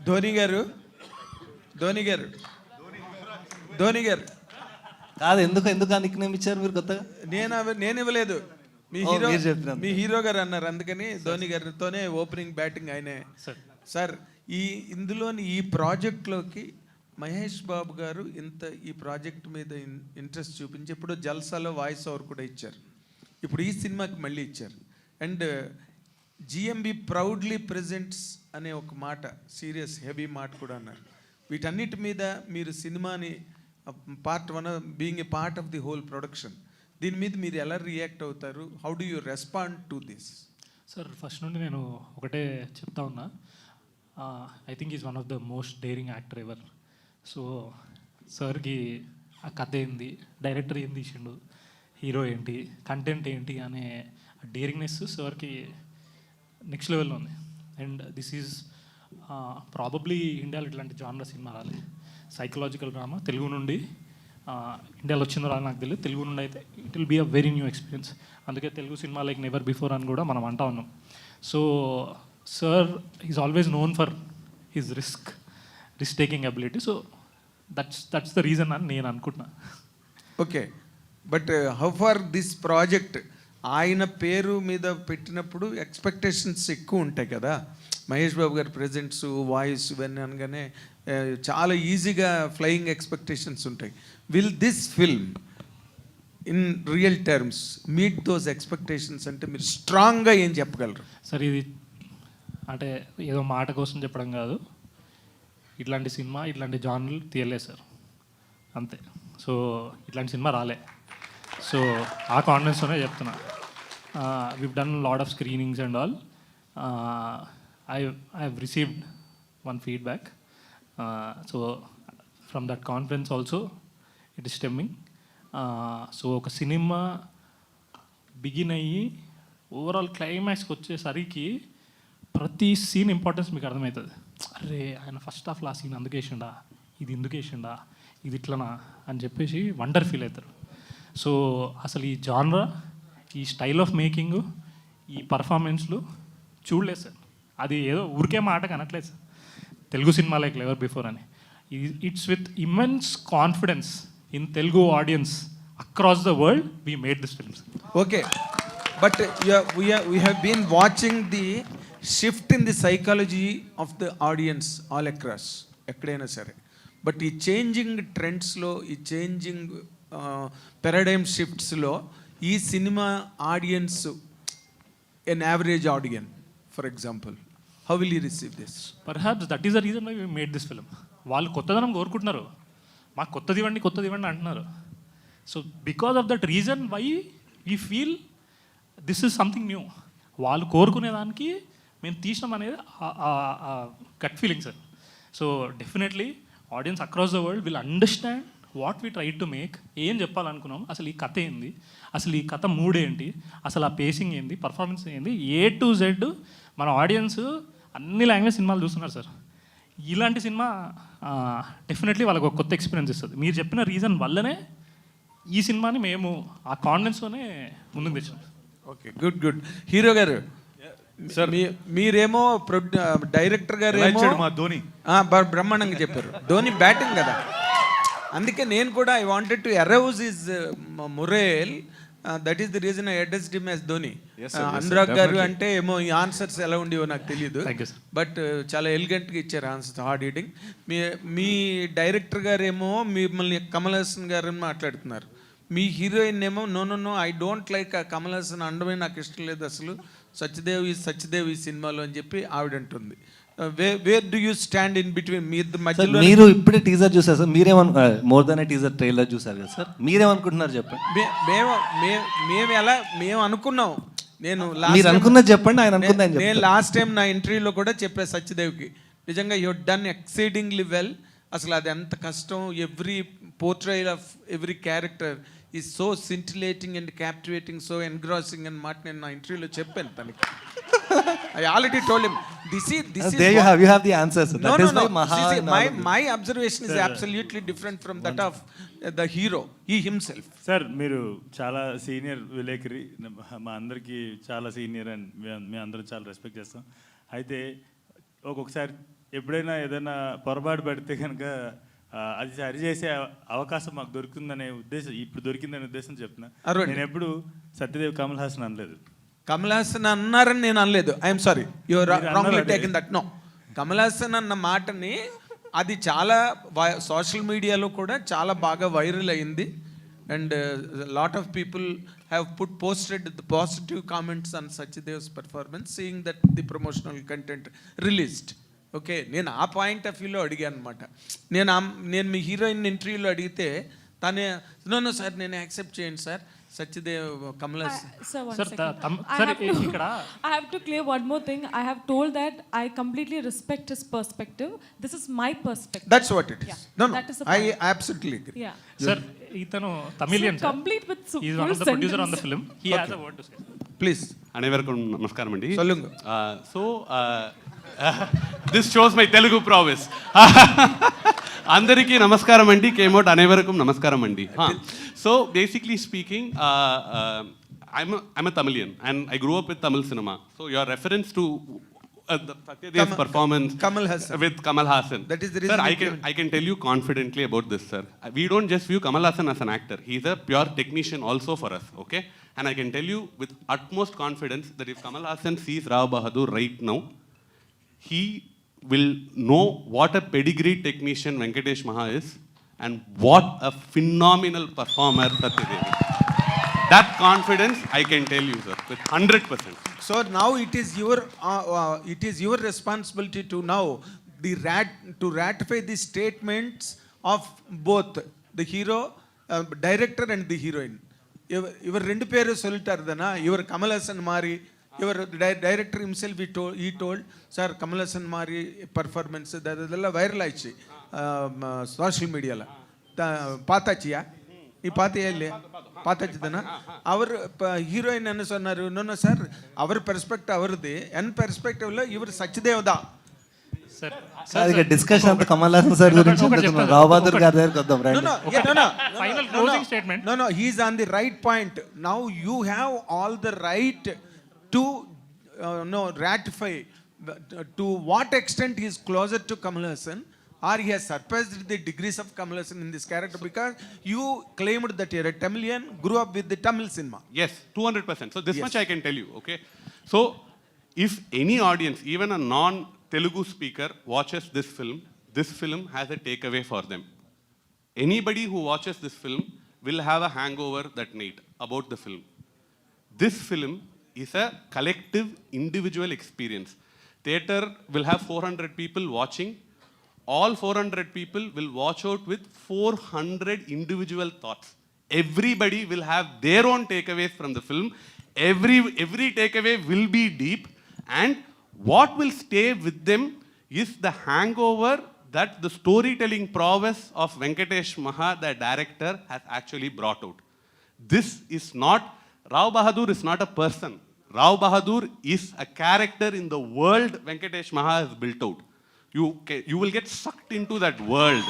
ధోని గారు ధోని గారు ధోని గారు కాదు, ఎందుకు ఆ నిక్ నేమ్ ఇచ్చారు మీరు కొత్తగా? నేను ఇవ్వలేదు, మీ ఓ, హీరో మీరు చెప్పినందుకు. మీ హీరో గారు అన్నారు, అందుకని ధోని గారితోనే ఓపెనింగ్ బ్యాటింగ్ ఆయనే. సార్ ఇందులోని ఈ ప్రాజెక్ట్లోకి మహేష్ బాబు గారు ఈ ప్రాజెక్ట్ మీద ఇంట్రెస్ట్ చూపించి ఇప్పుడు జల్సాలో వాయిస్ ఓవర్ కూడా ఇచ్చారు, ఇప్పుడు ఈ సినిమాకి మళ్ళీ ఇచ్చారు. అండ్ జిఎంబి ప్రౌడ్లీ ప్రెజెంట్స్ అనే ఒక మాట, సీరియస్ హెవీ మాట కూడా అన్నారు. వీటన్నిటి మీద మీరు సినిమాని part one being a part of the whole production, దీని మీద మీరు ఎలా రియాక్ట్ అవుతారు? How do you respond to this? Sir first నుండి నేను ఒకటే చెప్తా ఉన్నా, I think is one of the most daring actor ever. So సార్కి ఆ కథ ఏంది, డైరెక్టర్ ఏం తీసిండు, హీరో ఏంటి, కంటెంట్ ఏంటి అనే డేరింగ్నెస్ సార్కి నెక్స్ట్ లెవెల్లో ఉంది. అండ్ దిస్ ఈజ్ ప్రాబబ్లీ ఇండియాలో ఇట్లాంటి జానర్ సినిమా రాలే. సైకలాజికల్ డ్రామా తెలుగు నుండి ఇండియాలో వచ్చిందో రాదు నాకు తెలియదు, తెలుగు నుండి అయితే it will be a very new experience. అందుకే Telugu cinema like never before అని కూడా మనం అంటా ఉన్నాం. So sir is always known for his risk taking ability. So that's the reason అని నేను అనుకుంటున్నా. Okay, but how far this project ఆయన పేరు మీద పెట్టినప్పుడు ఎక్స్పెక్టేషన్స్ ఎక్కువ ఉంటాయి కదా. మహేష్ బాబు గారి ప్రెజెంట్స్, వాయిస్ ఇవన్నీ అనగానే చాలా ఈజీగా ఫ్లయింగ్ ఎక్స్పెక్టేషన్స్ ఉంటాయి. Will this film in real terms meet those expectations? అంటే మీరు స్ట్రాంగ్గా ఏం చెప్పగలరు? సార్ ఇది అంటే ఏదో మాట కోసం చెప్పడం కాదు, ఇట్లాంటి సినిమా ఇట్లాంటి జానర్లు తీయలేదు సార్, అంతే. సో ఇట్లాంటి సినిమా రాలే. సో ఆ కాన్ఫిడెన్స్తోనే చెప్తున్నా. Weave done lot of screenings and all. I have received one feedback. So from that conference also it is stemming. So ఒక సినిమా బిగిన్ అయ్యి ఓవరాల్ క్లైమాక్స్కి వచ్చేసరికి ప్రతి సీన్ ఇంపార్టెన్స్ మీకు అర్థమవుతుంది. అరే ఆయన ఫస్ట్ హాఫ్లో ఆ సీన్ అందుకేసిండా, ఇది ఎందుకేసిండా, ఇది ఇట్లనా అని చెప్పేసి వండర్ ఫీల్ అవుతారు. సో అసలు ఈ జానరా, ఈ స్టైల్ ఆఫ్ మేకింగ్, ఈ పర్ఫార్మెన్స్లు చూడలేదు సార్. అది ఏదో ఊరికే మాట కనట్లేదు sir, Telugu cinema like ever before అని. It's with immense confidence in Telugu audience across the world we made this films. Okay, but we have been watching the shift in the psychology of the audience all across, ఎక్కడైనా సరే. But ఈ changing ట్రెండ్స్లో, ఈ changing paradigm షిఫ్ట్స్లో ఈ cinema audience, an average audience for example, how will you receive this? Perhaps that is the reason why we made this film. వాళ్ళు కొత్తదనం కోరుకుంటున్నారు, మాకు కొత్తది ఇవ్వండి అంటున్నారు. So because of that reason why we feel this is something new. వాళ్ళు కోరుకునేదానికి మేము తీసినాం అనేది gut feeling sir. So definitely audience across the world will understand what we try to make. ఏం చెప్పాలనుకున్నాం, అసలు ఈ కథ ఏంది, అసలు ఈ కథ మూడ్ ఏంటి, అసలు ఆ పేసింగ్ ఏంది, పర్ఫార్మెన్స్ ఏంది, ఏ టు జెడ్ మన ఆడియన్స్ అన్ని లాంగ్వేజ్ సినిమాలు చూస్తున్నారు సార్. ఇలాంటి సినిమా డెఫినెట్లీ వాళ్ళకి ఒక కొత్త ఎక్స్పీరియన్స్ ఇస్తుంది. మీరు చెప్పిన రీజన్ వల్లనే ఈ సినిమాని మేము ఆ కాన్ఫిడెన్స్తోనే ముందుకు తెచ్చాం. Okay, good good. హీరో గారు సార్, మీరేమో డైరెక్టర్ గారు మా ధోని బ్రహ్మాండంగా చెప్పారు. ధోని బ్యాటింగ్ కదా, అందుకే నేను కూడా I wanted to arouse his మొరేల్. That is the reason I addressed him as Dhoni. Anurag గారు అంటే ఏమో ఈ ఆన్సర్స్ ఎలా ఉండేవో నాకు తెలియదు, బట్ చాలా ఎలిగెంట్గా ఇచ్చారు ఆన్సర్స్, హార్డ్ హిట్టింగ్. మీ డైరెక్టర్ గారు ఏమో మిమ్మల్ని కమల్ హాసన్ గారు మాట్లాడుతున్నారు, మీ హీరోయిన్ ఏమో no I don't like Kamal Haasan అండమే నాకు ఇష్టం లేదు, అసలు సత్యదేవ్ ఈ సినిమాలో అని చెప్పి ఆవిడ అంటుంది. Where do you stand in between? మధ్యలో మీరు ఇప్పుడే టీజర్ చూసారు sir, more than teaser trailer చూసారు కదా సార్, మీరేమనుకుంటున్నారు చెప్పండి. మేము అనుకున్నాం, మీరు అనుకున్నది చెప్పండి, ఆయన అనుకున్నది. నేను లాస్ట్ టైం నా ఇంటర్వ్యూలో కూడా చెప్పాను సత్యదేవ్కి, నిజంగా యూ డన్ ఎక్సైటింగ్లీ వెల్. అసలు అది ఎంత కష్టం, every portrayal of every character is so scintillating and captivating, so engrossing అన్న మాట నేను నా ఇంటర్వ్యూలో చెప్పాను తనకి. I already told him this is there you have the answers. That is why my observation is absolutely different from that of the hero, he himself. Sir మీరు చాలా senior విలేకరి, మా అందరికీ చాలా సీనియర్ అండ్ మేము అందరం చాలా రెస్పెక్ట్ చేస్తాం. అయితే ఒక్కొక్కసారి ఎప్పుడైనా ఏదైనా పొరపాటు పడితే కనుక అది సరిచేసే అవకాశం మాకు దొరుకుతుందనే ఉద్దేశం, ఇప్పుడు దొరికిందనే ఉద్దేశం చెప్తున్నా. అరవండి. నేను ఎప్పుడు సత్యదేవ్ కమల్ హాసన్ అనలేదు. కమల్ హాసన్ అన్నారని నేను అనలేదు. ఐఎమ్ సారీ, యువర్ మీరు రాంగ్లీ అన్నారు taking that. No, Kamal Haasan అన్న మాటని అది చాలా సోషల్ మీడియాలో కూడా చాలా బాగా వైరల్ అయింది. And lot of people have posted the positive comments on Satyadev's performance, seeing that the promotional content released. Okay, నేను ఆ పాయింట్ ఆఫ్ వ్యూలో అడిగాను అనమాట. నేను మీ హీరోయిన్ ఇంటర్వ్యూలో అడిగితే తనే నో సార్ నేను యాక్సెప్ట్ చేయండి sir, Satyadev Kamal Haasan. Sir, one Sir, second. sir, I have to clear one more thing. I have told that I completely respect his perspective. This is my perspective. That's what it is. Yeah, No, that is the I point. absolutely agree. Yeah. Sir ఇతను Tamilian So sir, complete with is full one of the producer on the sentence. Film. He has a word to say. Please. అனைவருக்கும் నమస్కారం అండి. சொல்லுங்க. So this shows my Telugu promise. అందరికీ నమస్కారం అండి. కేమౌట్ అనేవరకం నమస్కారం అండి. So basically speaking, I'm a Tamilian and I grew up with Tamil cinema. So your reference to the Satyadev's performance Kamal Hassan. with Kamal Hassan. That is the reason Sir, I can tell you confidently about this, sir. We don't just view Kamal Hassan as an actor. He's a pure technician also for us, okay? And I can tell you with utmost confidence that if Kamal Hassan sees Rao Bahadur right now, he will know what a pedigree technician Venkatesh Maha is and what a phenomenal performer Satyadev is. That confidence I can tell you, sir, with 100%. So now it is your responsibility to now to ratify the statements of both the hero, director and the heroine. Ivar rendu peru sollitarudana, ivar Kamal Hassan Mari, ivar director himself he told sir Kamal Hassan Mari performance adella viral aichi social media la paatachiya ಈ ಪಾತಿ ಎಲ್ಲಿ ಪಾತಚ್ಚಿದನ ಅವರು heroine ಅನ್ನು ಸೊన్నారు. No sir, ಅವರ perspective ಅವರದ್ದು, N ಪರ್ಸ್పెక్టివ్లో ఇవరు సత్యదేవదా. Sir sir ఇక discussion అంతా Kamal Haasan sir గురించి ఉంటుంది. రావ్ బహదూర్ గారి దగ్గరికి వద్దాం రండి. Final closing statement. No, he is on the right point. Now you have all the right to ratify to what extent he is closer to Kamal Hassan or he has surpassed the degrees of Kamal Hassan in this character, because you claimed that you're a Tamilian, grew up with the Tamil cinema. Yes, 200%. So this much I can tell you, okay? So if any audience, even a non-Telugu speaker watches this film has a takeaway for them. Anybody who watches this film will have a hangover that night about the film. This film is a collective individual experience. Theater will have 400 people watching. All 400 people will watch out with 400 individual thoughts. Everybody will have their own takeaways from the film. Every takeaway will be deep, and what will stay with them is the hangover that the storytelling prowess of Venkatesh Maha, the director, has actually brought out. This is not, Rao Bahadur is not a person. Rao Bahadur is a character in the world Venkatesh Maha has built out. You will get sucked into that world.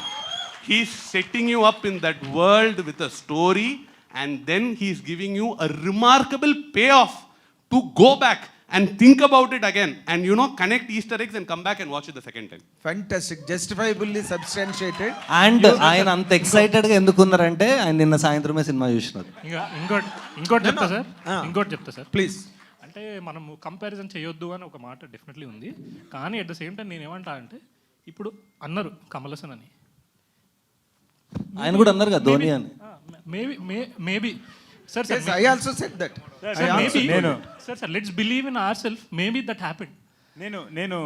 He's setting you up in that world with a story, and then he's giving you a remarkable payoff to go back and think about it again and connect Easter eggs and come back and watch it the second time. Fantastic, justifiably substantiated. And ఆయన అంత ఎక్సైటెడ్గా ఎందుకున్నారంటే ఆయన నిన్న సాయంత్రమే cinema చూసినారు. ఇంకోటి చెప్తా sir, ఇంకోటి చెప్తా సార్ Please. అంటే మనము కంపారిజన్ చేయొద్దు అని ఒక మాట డెఫినెట్లీ ఉంది. కానీ అట్ ద సేమ్ టైం నేను ఏమంటా అంటే, ఇప్పుడు అన్నారు కమల్ హాసన్ అని, ఆయన కూడా అన్నారు కదా ధోని అని. Maybe sir Yes, I also said that. Sir let's believe in our self, maybe that happened. నేను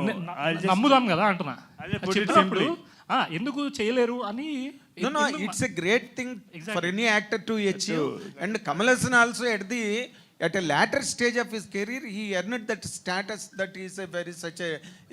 నమ్ముదాం కదా అంటున్నా. I'll just put it చెప్పినప్పుడు simply. ఎందుకు చేయలేరు అని. No, it's a great thing for any actor to achieve. And Kamal Hassan also at a later stage of his career, he earned that status that he is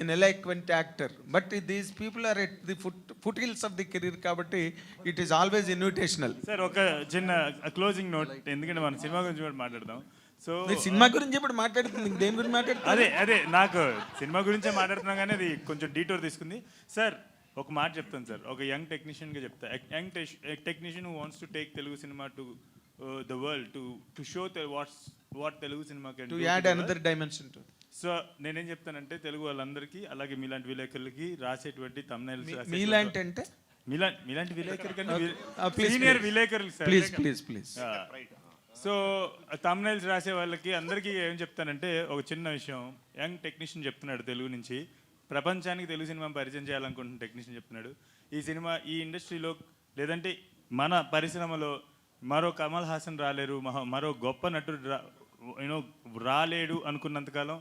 an eloquent actor. But these people are at the foothills of the career, kabatti it is always invitational. Sir ఒక చిన్న closing note, ఎందుకంటే మన cinema గురించి కూడా మాట్లాడదాం. So cinema గురించి ఇప్పుడు మాట్లాడుతుంది, దేని గురించి మాట్లాడుతుంది? అదే నాకు సినిమా గురించే మాట్లాడుతున్నాం, కానీ అది కొంచెం డీటోర్ తీసుకుంది. సార్ ఒక మాట చెప్తాను సార్, ఒక యంగ్ టెక్నీషియన్గా చెప్తా. Young technician who wants to take Telugu cinema to the world, to show what Telugu cinema can do. To add another dimension to it. So నేనేం చెప్తానంటే తెలుగు వాళ్ళందరికీ అలాగే మీలాంటి విలేకరులకి రాసేటువంటి thumbnails మీలాంటి అంటే మీలాంటి విలేకరు please, సీనియర్ please. విలేకరులు సార్ ప్లీజ్ సో thumbnails రాసే వాళ్ళకి అందరికీ ఏం చెప్తానంటే ఒక చిన్న విషయం. యంగ్ టెక్నీషియన్ చెప్తున్నాడు తెలుగు నుంచి, ప్రపంచానికి తెలుగు సినిమా పరిచయం చేయాలనుకుంటున్న టెక్నీషియన్ చెప్తున్నాడు. ఈ సినిమా ఈ ఇండస్ట్రీలో లేదంటే మన పరిశ్రమలో మరో కమల్ హాసన్ రాలేరు, మరో గొప్ప నటుడు రాలేడు అనుకున్నంతకాలం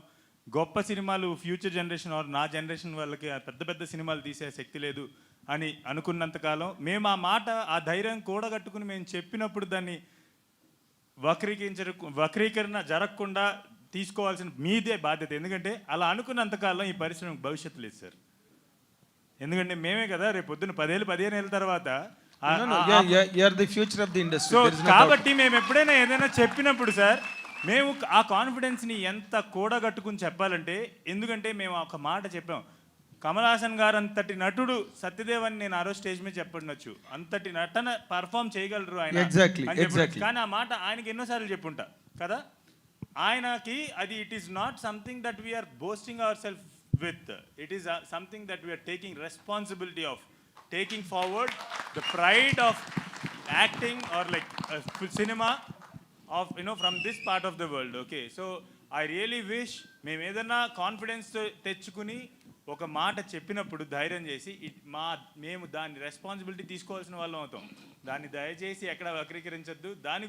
గొప్ప సినిమాలు ఫ్యూచర్ జనరేషన్ ఆర్ నా జనరేషన్ వాళ్ళకి పెద్ద పెద్ద సినిమాలు తీసే శక్తి లేదు అని అనుకున్నంతకాలం మేము ఆ మాట ఆ ధైర్యం కూడగట్టుకుని మేము చెప్పినప్పుడు దాన్ని వక్రీకరణ జరగకుండా తీసుకోవాల్సిన మీదే బాధ్యత. ఎందుకంటే అలా అనుకున్నంతకాలం ఈ పరిశ్రమకు భవిష్యత్తు లేదు సార్. ఎందుకంటే మేమే కదా రేపు పొద్దున్న 10-15 ఏళ్ళ తర్వాత future of the industry. So కాబట్టి మేము ఎప్పుడైనా ఏదైనా చెప్పినప్పుడు సార్ మేము ఆ కాన్ఫిడెన్స్ని ఎంత కూడగట్టుకుని చెప్పాలంటే, ఎందుకంటే మేము ఒక మాట చెప్పాం, కమల్ హాసన్ గారు అంతటి నటుడు సత్యదేవ్ అని నేను ఆ రోజు స్టేజ్ మీద చెప్పండొచ్చు, అంతటి నటన పర్ఫామ్ చేయగలరు ఆయన అని చెప్పొచ్చు. కానీ ఆ మాట ఆయనకి ఎన్నోసార్లు చెప్పుంటా కదా, ఆయనకి అది it is not something that we're boasting our self with, it is something that we're taking responsibility of taking forward the pride of acting or like cinema of from this part of the world. Okay, so I really wish మేము ఏదైనా confidence తెచ్చుకుని ఒక మాట చెప్పినప్పుడు ధైర్యం చేసి మేము దాని రెస్పాన్సిబిలిటీ తీసుకోవాల్సిన వాళ్ళం అవుతాం. దాన్ని దయచేసి ఎక్కడ వక్రీకరించద్దు. దాని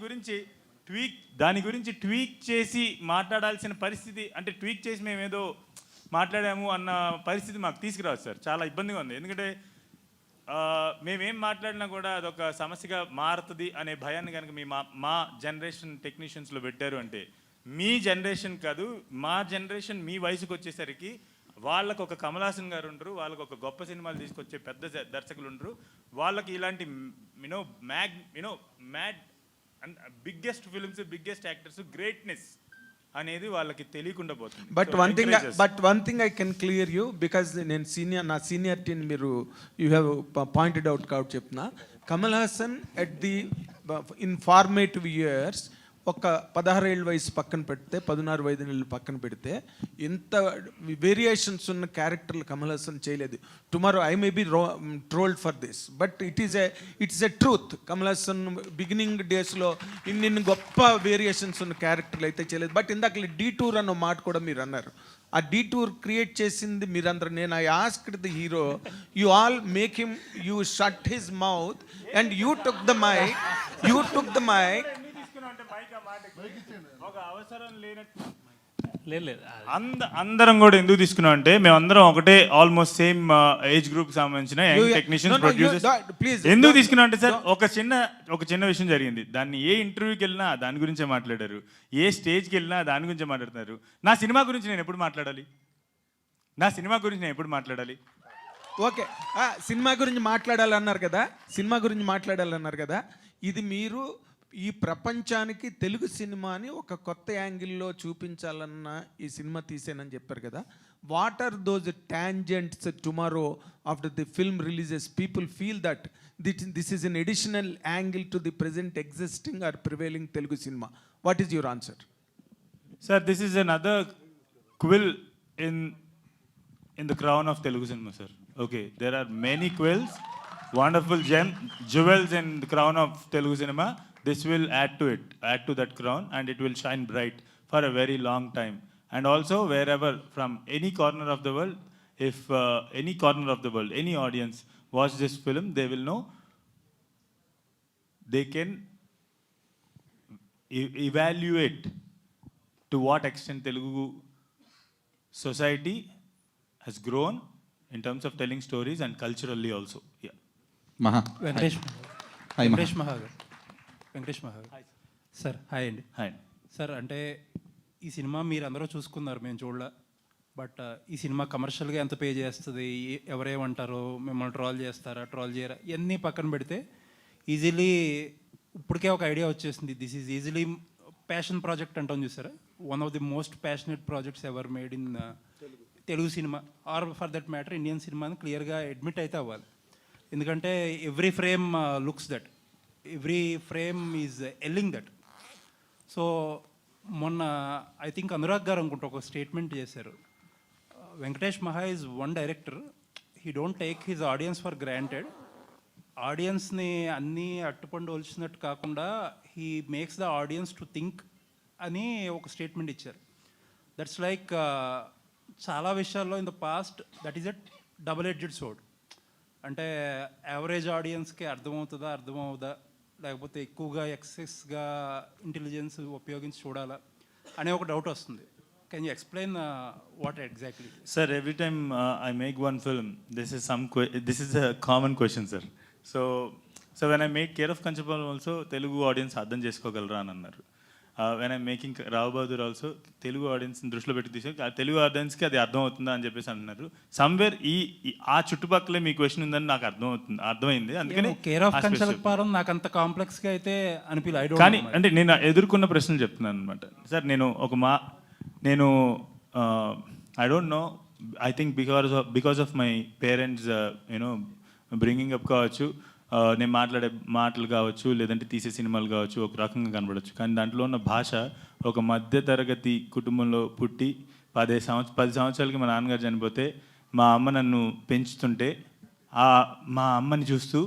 గురించి ట్వీక్ చేసి మాట్లాడాల్సిన పరిస్థితి, అంటే ట్వీక్ చేసి మేము ఏదో మాట్లాడాము అన్న పరిస్థితి మాకు తీసుకురావచ్చు సార్. చాలా ఇబ్బందిగా ఉంది. ఎందుకంటే మేమేం మాట్లాడినా కూడా అదొక సమస్యగా మారుతుంది అనే భయాన్ని కనుక మా జనరేషన్ టెక్నీషియన్స్లో పెట్టారు అంటే, మీ జనరేషన్ కాదు మా జనరేషన్ మీ వయసుకు వచ్చేసరికి వాళ్ళకు ఒక కమల్ హాసన్ గారు ఉండరు, వాళ్ళకు ఒక గొప్ప సినిమాలు తీసుకొచ్చే పెద్ద దర్శకులు ఉండరు, వాళ్ళకి ఇలాంటి mad biggest films biggest actors greatness అనేది వాళ్ళకి తెలియకుండా పోతుంది. But one thing I can clear you, because నేను నా సీనియారిటీని మీరు యూ హ్యావ్ పాయింటెడ్ అవుట్ కాబట్టి చెప్తున్నా. Kamal Haasan at the in formative years ఒక 16 ఏళ్ళ వయసు పక్కన పెడితే 16-15 ఏళ్ళు పక్కన పెడితే ఇంత వేరియేషన్స్ ఉన్న క్యారెక్టర్లు కమల్ హాసన్ చేయలేదు. Tomorrow I may be trolled for this, but it's a truth. Kamal Haasan beginning డేస్లో ఇన్ని గొప్ప వేరియేషన్స్ ఉన్న క్యారెక్టర్లు అయితే చేయలేదు. బట్ ఇందాక డీటూర్ అన్న మాట కూడా మీరు అన్నారు. ఆ డీటూర్ క్రియేట్ చేసింది మీరందరూ. నేను I asked the hero, you all make him, you shut his mouth and you took the mic. ఒక అవసరం లేనట్టు లేదు అందరం కూడా ఎందుకు తీసుకున్నాం అంటే, మేమందరం ఒకటే ఆల్మోస్ట్ సేమ్ ఏజ్ గ్రూప్ సంబంధించిన యంగ్ టెక్నీషియన్స్ ప్రొడ్యూసర్స్. ఎందుకు తీసుకున్నాం అంటే సార్, ఒక చిన్న విషయం జరిగింది. దాన్ని ఏ ఇంటర్వ్యూకి వెళ్ళినా దాని గురించే మాట్లాడారు, ఏ స్టేజ్కి వెళ్ళినా దాని గురించే మాట్లాడుతున్నారు. నా సినిమా గురించి నేను ఎప్పుడు మాట్లాడాలి? ఓకే, సినిమా గురించి మాట్లాడాలన్నారు కదా. ఇది మీరు ఈ ప్రపంచానికి తెలుగు సినిమాని ఒక కొత్త యాంగిల్లో చూపించాలన్న ఈ సినిమా తీసేనని చెప్పారు కదా. What are those tangents tomorrow after the film releases people feel that this is an additional angle to the present existing or prevailing Telugu cinema? What is your answer? Sir, this is another quill in the crown of Telugu cinema, sir. Okay, there are many quills, wonderful jewels in the crown of Telugu cinema. This will add to that crown, and it will shine bright for a very long time. And also, wherever, from any corner of the world, if any audience watch this film, they will know, they can evaluate to what extent Telugu society has grown in terms of telling stories and culturally also. Yeah. Venkatesh మహాగర్ sir. Hi అండి. Hi sir, అంటే ఈ cinema మీరు అందరూ చూసుకున్నారు, మేము చూడలే. But ఈ సినిమా కమర్షియల్గా ఎంత పే చేస్తుంది, ఎవరేమంటారో, మిమ్మల్ని ట్రోల్ చేస్తారా, ట్రోల్ చేయరా, ఇవన్నీ పక్కన పెడితే ఈజీలీ ఇప్పటికే ఒక ఐడియా వచ్చేసింది. This is easily passion project అంటాం చూసారా, one of the most passionate projects ever made in Telugu cinema or for that matter Indian cinema అని క్లియర్గా అడ్మిట్ అయితే అవ్వాలి. ఎందుకంటే every frame looks that, every frame is telling that. So మొన్న I think Anurag garu అనుకుంటా ఒక స్టేట్మెంట్ చేశారు. Venkatesh Maha is one director, he don't take his audience for granted. ఆడియన్స్ని అన్నీ అట్టుపండు ఒలిచినట్టు కాకుండా he makes the audience to think అని ఒక స్టేట్మెంట్ ఇచ్చారు. దట్స్ లైక్ చాలా విషయాల్లో in the past that is a double edged sword. అంటే యావరేజ్ ఆడియన్స్కి అర్థమవుదా లేకపోతే ఎక్కువగా ఎక్సెస్గా ఇంటెలిజెన్స్ ఉపయోగించి చూడాలా అనే ఒక డౌట్ వస్తుంది. Can you explain what exactly? Sir, every time I make one film, this is a common question, sir. So when I make Care of Kanchapal also, Telugu audience అర్థం చేసుకోగలరా అని అన్నారు. When I'm making Rao Bahadur also, Telugu ఆడియన్స్ని దృష్టిలో పెట్టి తీసి తెలుగు ఆడియన్స్కి అది అర్థం అవుతుందా అని చెప్పేసి అంటున్నారు. సమ్వేర్ ఆ చుట్టుపక్కలే మీ క్వశ్చన్ ఉందని నాకు అర్థమైంది. అందుకని కేర్ ఆఫ్ కంచలపారం నాకు అంత కాంప్లెక్స్గా అయితే అనిపించలేదు. కానీ అంటే నేను ఎదుర్కొన్న ప్రశ్నలు చెప్తున్నాను అనమాట. సార్ నేను I don't know, I think because of my parents you know bringing up కావచ్చు, నేను మాట్లాడే మాటలు కావచ్చు, లేదంటే తీసే సినిమాలు కావచ్చు, ఒక రకంగా కనబడవచ్చు. కానీ దాంట్లో ఉన్న భాష, ఒక మధ్యతరగతి కుటుంబంలో పుట్టి 10 సంవత్సరాలకి మా నాన్నగారు చనిపోతే మా అమ్మ నన్ను పెంచుతుంటే మా అమ్మని చూస్తూ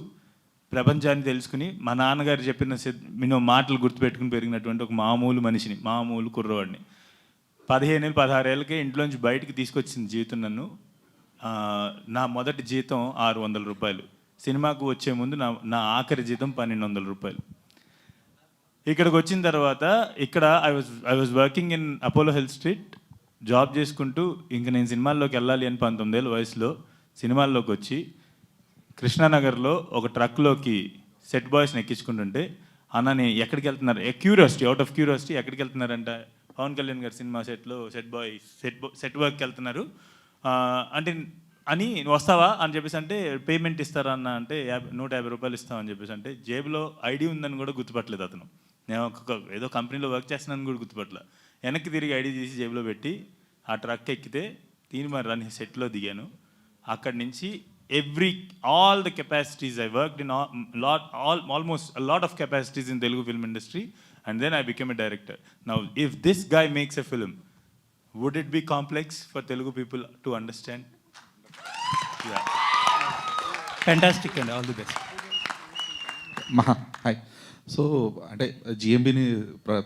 ప్రపంచాన్ని తెలుసుకుని మా నాన్నగారు చెప్పిన మాటలు గుర్తుపెట్టుకుని పెరిగినటువంటి ఒక మామూలు మనిషిని, మామూలు కుర్రవాడిని. 15-16 ఏళ్ళకే ఇంట్లోంచి బయటికి తీసుకొచ్చింది జీవితం నన్ను. నా మొదటి జీతం 600 రూపాయలు. సినిమాకు వచ్చే ముందు నా ఆఖరి జీతం 1200 రూపాయలు. ఇక్కడికి వచ్చిన తర్వాత ఇక్కడ I was working in Apollo health street, job చేసుకుంటూ ఇంక నేను సినిమాల్లోకి వెళ్ళాలి అని 19 ఏళ్ళ వయసులో సినిమాల్లోకి వచ్చి కృష్ణానగర్లో ఒక ట్రక్లోకి సెట్ బాయ్స్ని ఎక్కించుకుంటుంటే, అన్న నేను ఎక్కడికి వెళ్తున్నారు, క్యూరియాసిటీ, అవుట్ ఆఫ్ క్యూరియాసిటీ, ఎక్కడికి వెళ్తున్నారంట, పవన్ కళ్యాణ్ గారి సినిమా సెట్లో సెట్ వర్క్కి వెళ్తున్నారు అంటే అని వస్తావా అని చెప్పేసి అంటే, పేమెంట్ ఇస్తారా అన్న అంటే 150 రూపాయలు ఇస్తామని చెప్పేసి అంటే, జేబులో ఐడి ఉందని కూడా గుర్తుపట్టలేదు అతను. నేను ఏదో కంపెనీలో వర్క్ చేస్తున్నాను కూడా గుర్తుపట్టలే. వెనక్కి తిరిగి ఐడి తీసి జేబులో పెట్టి ఆ ట్రక్ ఎక్కితే తీన్మార్ అని సెట్లో దిగాను. అక్కడి నుంచి all the capacities I worked in, almost a lot of capacities in Telugu film industry, and then I became a director. Now if this guy makes a film, would it be complex for Telugu people to understand? Yeah. Fantastic అండి, all the best. Hi. So అంటే జిఎంబిని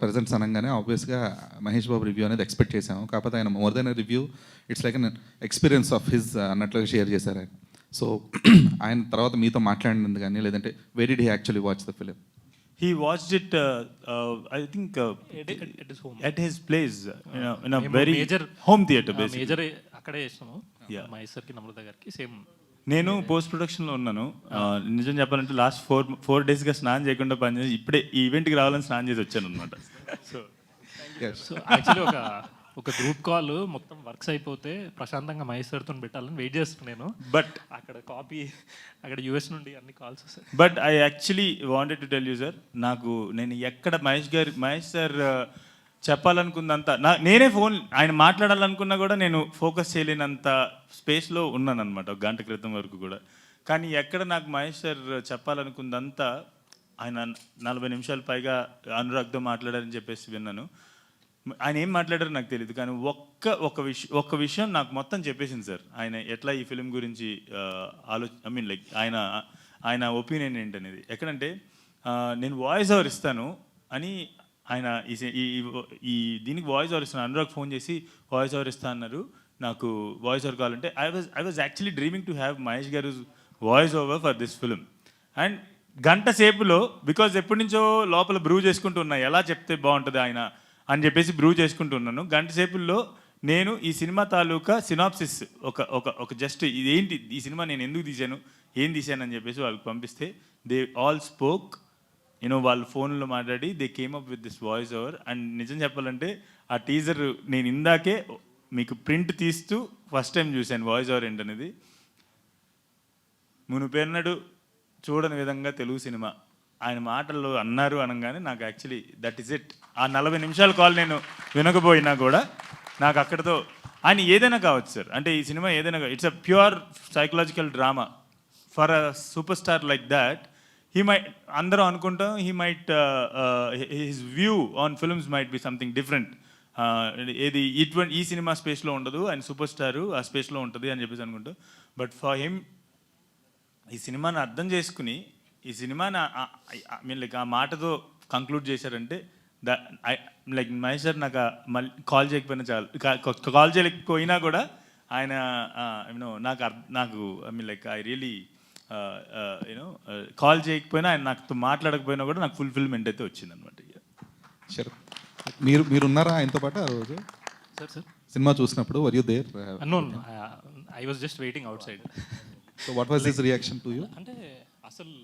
presents అనగానే ఆబ్వియస్గా Mahesh Babu review అనేది expect చేసాము. కాకపోతే ఆయన more than review, it's like an experience of his అన్నట్లుగా షేర్ చేశారు ఆయన. సో ఆయన తర్వాత మీతో మాట్లాడినందుకు కానీ, లేదంటే very did actually watch the film? He watched it, I think, at his place, in a very major home theater basically. Major అక్కడే చేసాము, మైసర్కి నమ్రత గారికి. సేమ్ నేను పోస్ట్ ప్రొడక్షన్లో ఉన్నాను. నిజం చెప్పాలంటే లాస్ట్ 4 డేస్గా స్నానం చేయకుండా పనిచేసి ఇప్పుడే ఈ ఈవెంట్కి రావాలని స్నానం చేసి వచ్చాను అనమాట. సో యాక్చువల్లీ ఒక గ్రూప్ కాల్ మొత్తం వర్క్స్ అయిపోతే ప్రశాంతంగా మైసర్తో పెట్టాలని వెయిట్ చేస్తున్నాను. బట్ అక్కడ కాపీ, అక్కడ యూఎస్ నుండి అన్ని కాల్స్ వస్తాయి. But I actually wanted to tell you sir, నేను ఎక్కడ మహేష్ సార్ చెప్పాలనుకున్నంత నేనే ఆయన మాట్లాడాలనుకున్నా కూడా నేను ఫోకస్ చేయలేనంత స్పేస్లో ఉన్నాను అనమాట, ఒక గంట క్రితం వరకు కూడా. కానీ ఎక్కడ నాకు మహేష్ సార్ చెప్పాలనుకుందంతా ఆయన 40 నిమిషాలు పైగా అనురాగ్తో మాట్లాడారని చెప్పేసి విన్నాను. ఆయన ఏం మాట్లాడారో నాకు తెలియదు, కానీ ఒక్క విషయం నాకు మొత్తం చెప్పేసింది సార్. ఆయన ఎట్లా ఈ ఫిలిం గురించి ఐ మీన్ లైక్ ఆయన ఒపీనియన్ ఏంటనేది. ఎక్కడంటే నేను వాయిస్ ఓవర్ ఇస్తాను అని ఆయన ఈ దీనికి వాయిస్ ఓవర్ ఇస్తాను, అనురాగ్ ఫోన్ చేసి వాయిస్ ఓవర్ ఇస్తా అన్నారు, నాకు వాయిస్ ఓవర్ కావాలంటే I was actually dreaming to have Mahesh garu voice over for this film. And గంట సేపులో, బికాజ్ ఎప్పటి నుంచో లోపల బ్రూ చేసుకుంటూ ఉన్నా ఎలా చెప్తే బాగుంటుంది ఆయన అని చెప్పేసి బ్రూ చేసుకుంటున్నాను. గంట సేపుల్లో నేను ఈ సినిమా తాలూకా సినాప్సిస్ ఒక జస్ట్ ఇదేంటి, ఈ సినిమా నేను ఎందుకు తీశాను, ఏం తీశాను అని చెప్పేసి వాళ్ళకి పంపిస్తే దే ఆల్ స్పోక్, వాళ్ళు ఫోన్లో మాట్లాడి they came up with this voice over. And నిజం చెప్పాలంటే ఆ టీజర్ నేను ఇందాకే మీకు ప్రింట్ తీస్తూ ఫస్ట్ టైం చూశాను వాయిస్ ఓవర్ ఏంటనేది. మునుపెన్నడు చూడని విధంగా తెలుగు సినిమా ఆయన మాటల్లో అన్నారు అనగానే నాకు యాక్చువల్లీ దట్ ఈస్ ఇట్. ఆ 40 నిమిషాల కాల్ నేను వినకపోయినా కూడా నాకు అక్కడితో ఆయన ఏదైనా కావచ్చు సార్, అంటే ఈ సినిమా ఏదైనా, it's a pure psychological drama for a super star like that. He might అందరూ అనుకుంటాం he might his view on films might be something different. ఏది ఇటువంటి ఈ సినిమా స్పేస్లో ఉండదు, ఆయన సూపర్ స్టారు ఆ స్పేస్లో ఉంటుంది అని చెప్పేసి అనుకుంటాం. బట్ ఫర్ హిమ్ ఈ సినిమాని అర్థం చేసుకుని ఈ సినిమాని మీన్ లైక్ ఆ మాటతో కంక్లూడ్ చేశారంటే లైక్ మహేష్ సార్ నాకు మళ్ళీ కాల్ చేయకపోయినా చాలు, కాల్ చేయలేకపోయినా కూడా ఆయన యూనో నాకు I mean like I really you know call చేయకపోయినా ఆయన నాతో మాట్లాడకపోయినా కూడా నాకు ఫుల్ఫిల్మెంట్ అయితే వచ్చిందనమాట. షూర్. మీరు ఉన్నారా ఆయనతో పాటు ఆ రోజు సార్ సినిమా చూసినప్పుడు? Were you there? No, I was just waiting outside. So what was his reaction to you? అంటే అసలు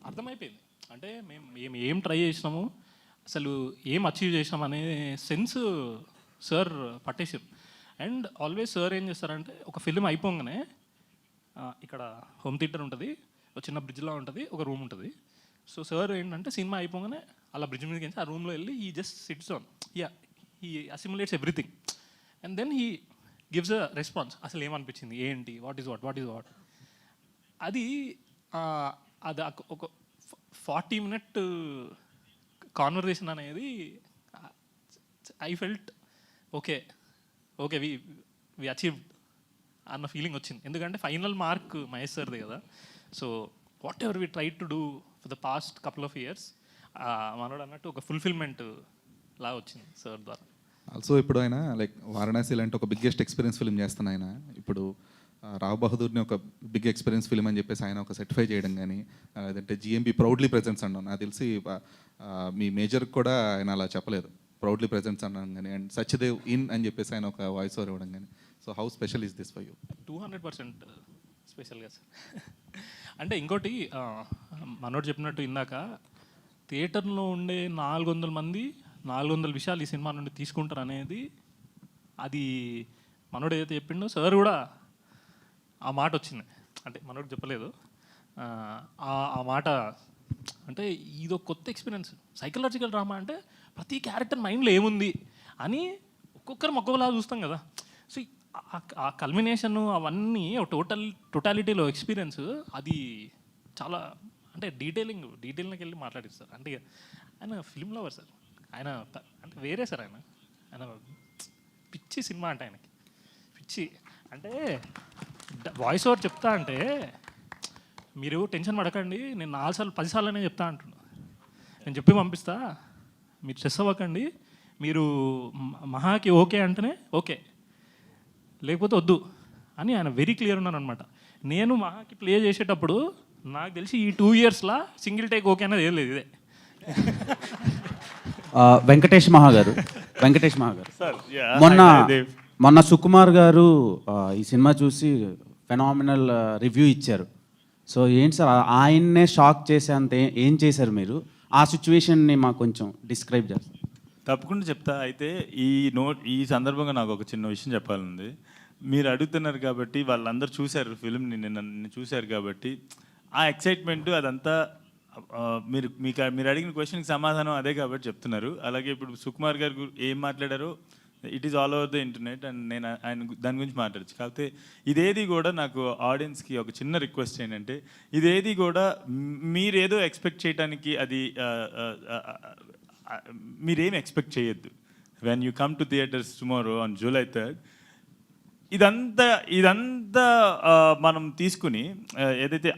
అర్థమైపోయింది, అంటే మేము ఏం ట్రై చేసినాము, అసలు ఏం అచీవ్ చేసినాం అనే సెన్స్ సార్ పట్టేసారు. అండ్ ఆల్వేస్ సార్ ఏం చేస్తారంటే ఒక ఫిలిం అయిపోగానే ఇక్కడ హోమ్ థియేటర్ ఉంటుంది, ఒక చిన్న బ్రిడ్జ్లా ఉంటుంది, ఒక రూమ్ ఉంటుంది. సో సార్ ఏంటంటే సినిమా అయిపోగానే అలా బ్రిడ్జ్ మీదకి వెళ్ళి ఆ రూమ్లో వెళ్ళి he just sits on, he assimilates everything and then he gives a response. అసలు ఏమనిపించింది, ఏంటి, వాట్ ఈజ్ వాట్. అది ఒక 40 minute కాన్వర్జేషన్ అనేది I felt okay we achieved అన్న ఫీలింగ్ వచ్చింది. ఎందుకంటే ఫైనల్ మార్క్ మహేష్ సార్దే కదా. So whatever we try to do for the past couple of years మనోడు అన్నట్టు ఒక ఫుల్ఫిల్మెంట్ లా వచ్చింది సార్ ద్వారా. ఆల్సో ఇప్పుడు ఆయన లైక్ వారణాసి లాంటి ఒక బిగ్గెస్ట్ ఎక్స్పీరియన్స్ ఫిల్మ్ చేస్తాను ఆయన. ఇప్పుడు రావ్ బహదూర్ని ఒక బిగ్ ఎక్స్పీరియన్స్ ఫిల్మ్ అని చెప్పేసి ఆయన ఒక సర్టిఫై చేయడం కానీ, లేదంటే జిఎంబి ప్రౌడ్లీ ప్రెజెన్స్ అన్నాను. నాకు తెలిసి మీ మేజర్కి కూడా ఆయన అలా చెప్పలేదు, ప్రౌడ్లీ ప్రెజెన్స్ అన్నాను కానీ. అండ్ సత్యదేవ్ ఇన్ అని చెప్పేసి ఆయన ఒక వాయిస్ ఓవర్ ఇవ్వడం కానీ. So how special is this for you? 200% స్పెషల్గా సార్. అంటే ఇంకోటి మనోడు చెప్పినట్టు ఇందాక థియేటర్లో ఉండే 400 మంది 400 విషయాలు ఈ సినిమా నుండి తీసుకుంటారు అనేది, అది మనోడు ఏదైతే చెప్పిండో సార్ కూడా ఆ మాట వచ్చింది. అంటే మనోడు చెప్పలేదు ఆ మాట. అంటే ఇదో కొత్త ఎక్స్పీరియన్స్. సైకలాజికల్ డ్రామా అంటే ప్రతి క్యారెక్టర్ మైండ్లో ఏముంది అని ఒక్కొక్కరు ఒక్కొక్కలా చూస్తాం కదా. సో ఆ కల్మినేషన్ అవన్నీ టోటాలిటీలో ఎక్స్పీరియన్స్ అది చాలా, అంటే డీటెయిల్కి వెళ్ళి మాట్లాడిస్తారు. అంటే ఆయన ఫిల్మ్ లవర్ సార్, ఆయన అంటే వేరే సార్. ఆయన పిచ్చి సినిమా అంటే ఆయనకి పిచ్చి. అంటే వాయిస్ ఓవర్ చెప్తా అంటే మీరు టెన్షన్ పడకండి, నేను 4 సార్లు 10 సార్లు అనే చెప్తా అంటున్నా, నేను చెప్పి పంపిస్తా, మీరు స్ట్రెస్ అవ్వకండి, మీరు మహాకి ఓకే అంటేనే ఓకే, లేకపోతే వద్దు అని ఆయన వెరీ క్లియర్ ఉన్నాను అనమాట. నేను మహాకి ప్లే చేసేటప్పుడు నాకు తెలిసి ఈ 2 yearsలా సింగిల్ టేక్ ఓకే అనేది ఏం లేదు. ఇదే వెంకటేష్ మహా గారు మొన్న సుకుమార్ గారు ఈ సినిమా చూసి ఫెనామినల్ రివ్యూ ఇచ్చారు. సో ఏంటి సార్, ఆయన్నే షాక్ చేసేంత ఏం చేశారు మీరు? ఆ సిచ్యువేషన్ని మాకు కొంచెం డిస్క్రైబ్ చేస్తారు. తప్పకుండా చెప్తా. అయితే ఈ సందర్భంగా నాకు ఒక చిన్న విషయం చెప్పాలండి. మీరు అడుగుతున్నారు కాబట్టి, వాళ్ళందరూ చూశారు ఫిల్మ్ని, నిన్న చూశారు కాబట్టి ఆ ఎక్సైట్మెంట్ అదంతా మీరు అడిగిన క్వశ్చన్కి సమాధానం అదే కాబట్టి చెప్తున్నారు. అలాగే ఇప్పుడు సుకుమార్ గారు ఏం మాట్లాడారో it is all over the internet and నేను ఆయన దాని గురించి మాట్లాడచ్చు. కాకపోతే ఇదేది కూడా నాకు ఆడియన్స్కి ఒక చిన్న రిక్వెస్ట్ ఏంటంటే, ఇదేది కూడా మీరేదో ఎక్స్పెక్ట్ చేయడానికి అది మీరేం ఎక్స్పెక్ట్ చేయొద్దు. When you come to theatres tomorrow on July 3rd, ఇదంతా మనం తీసుకుని ఏదైతే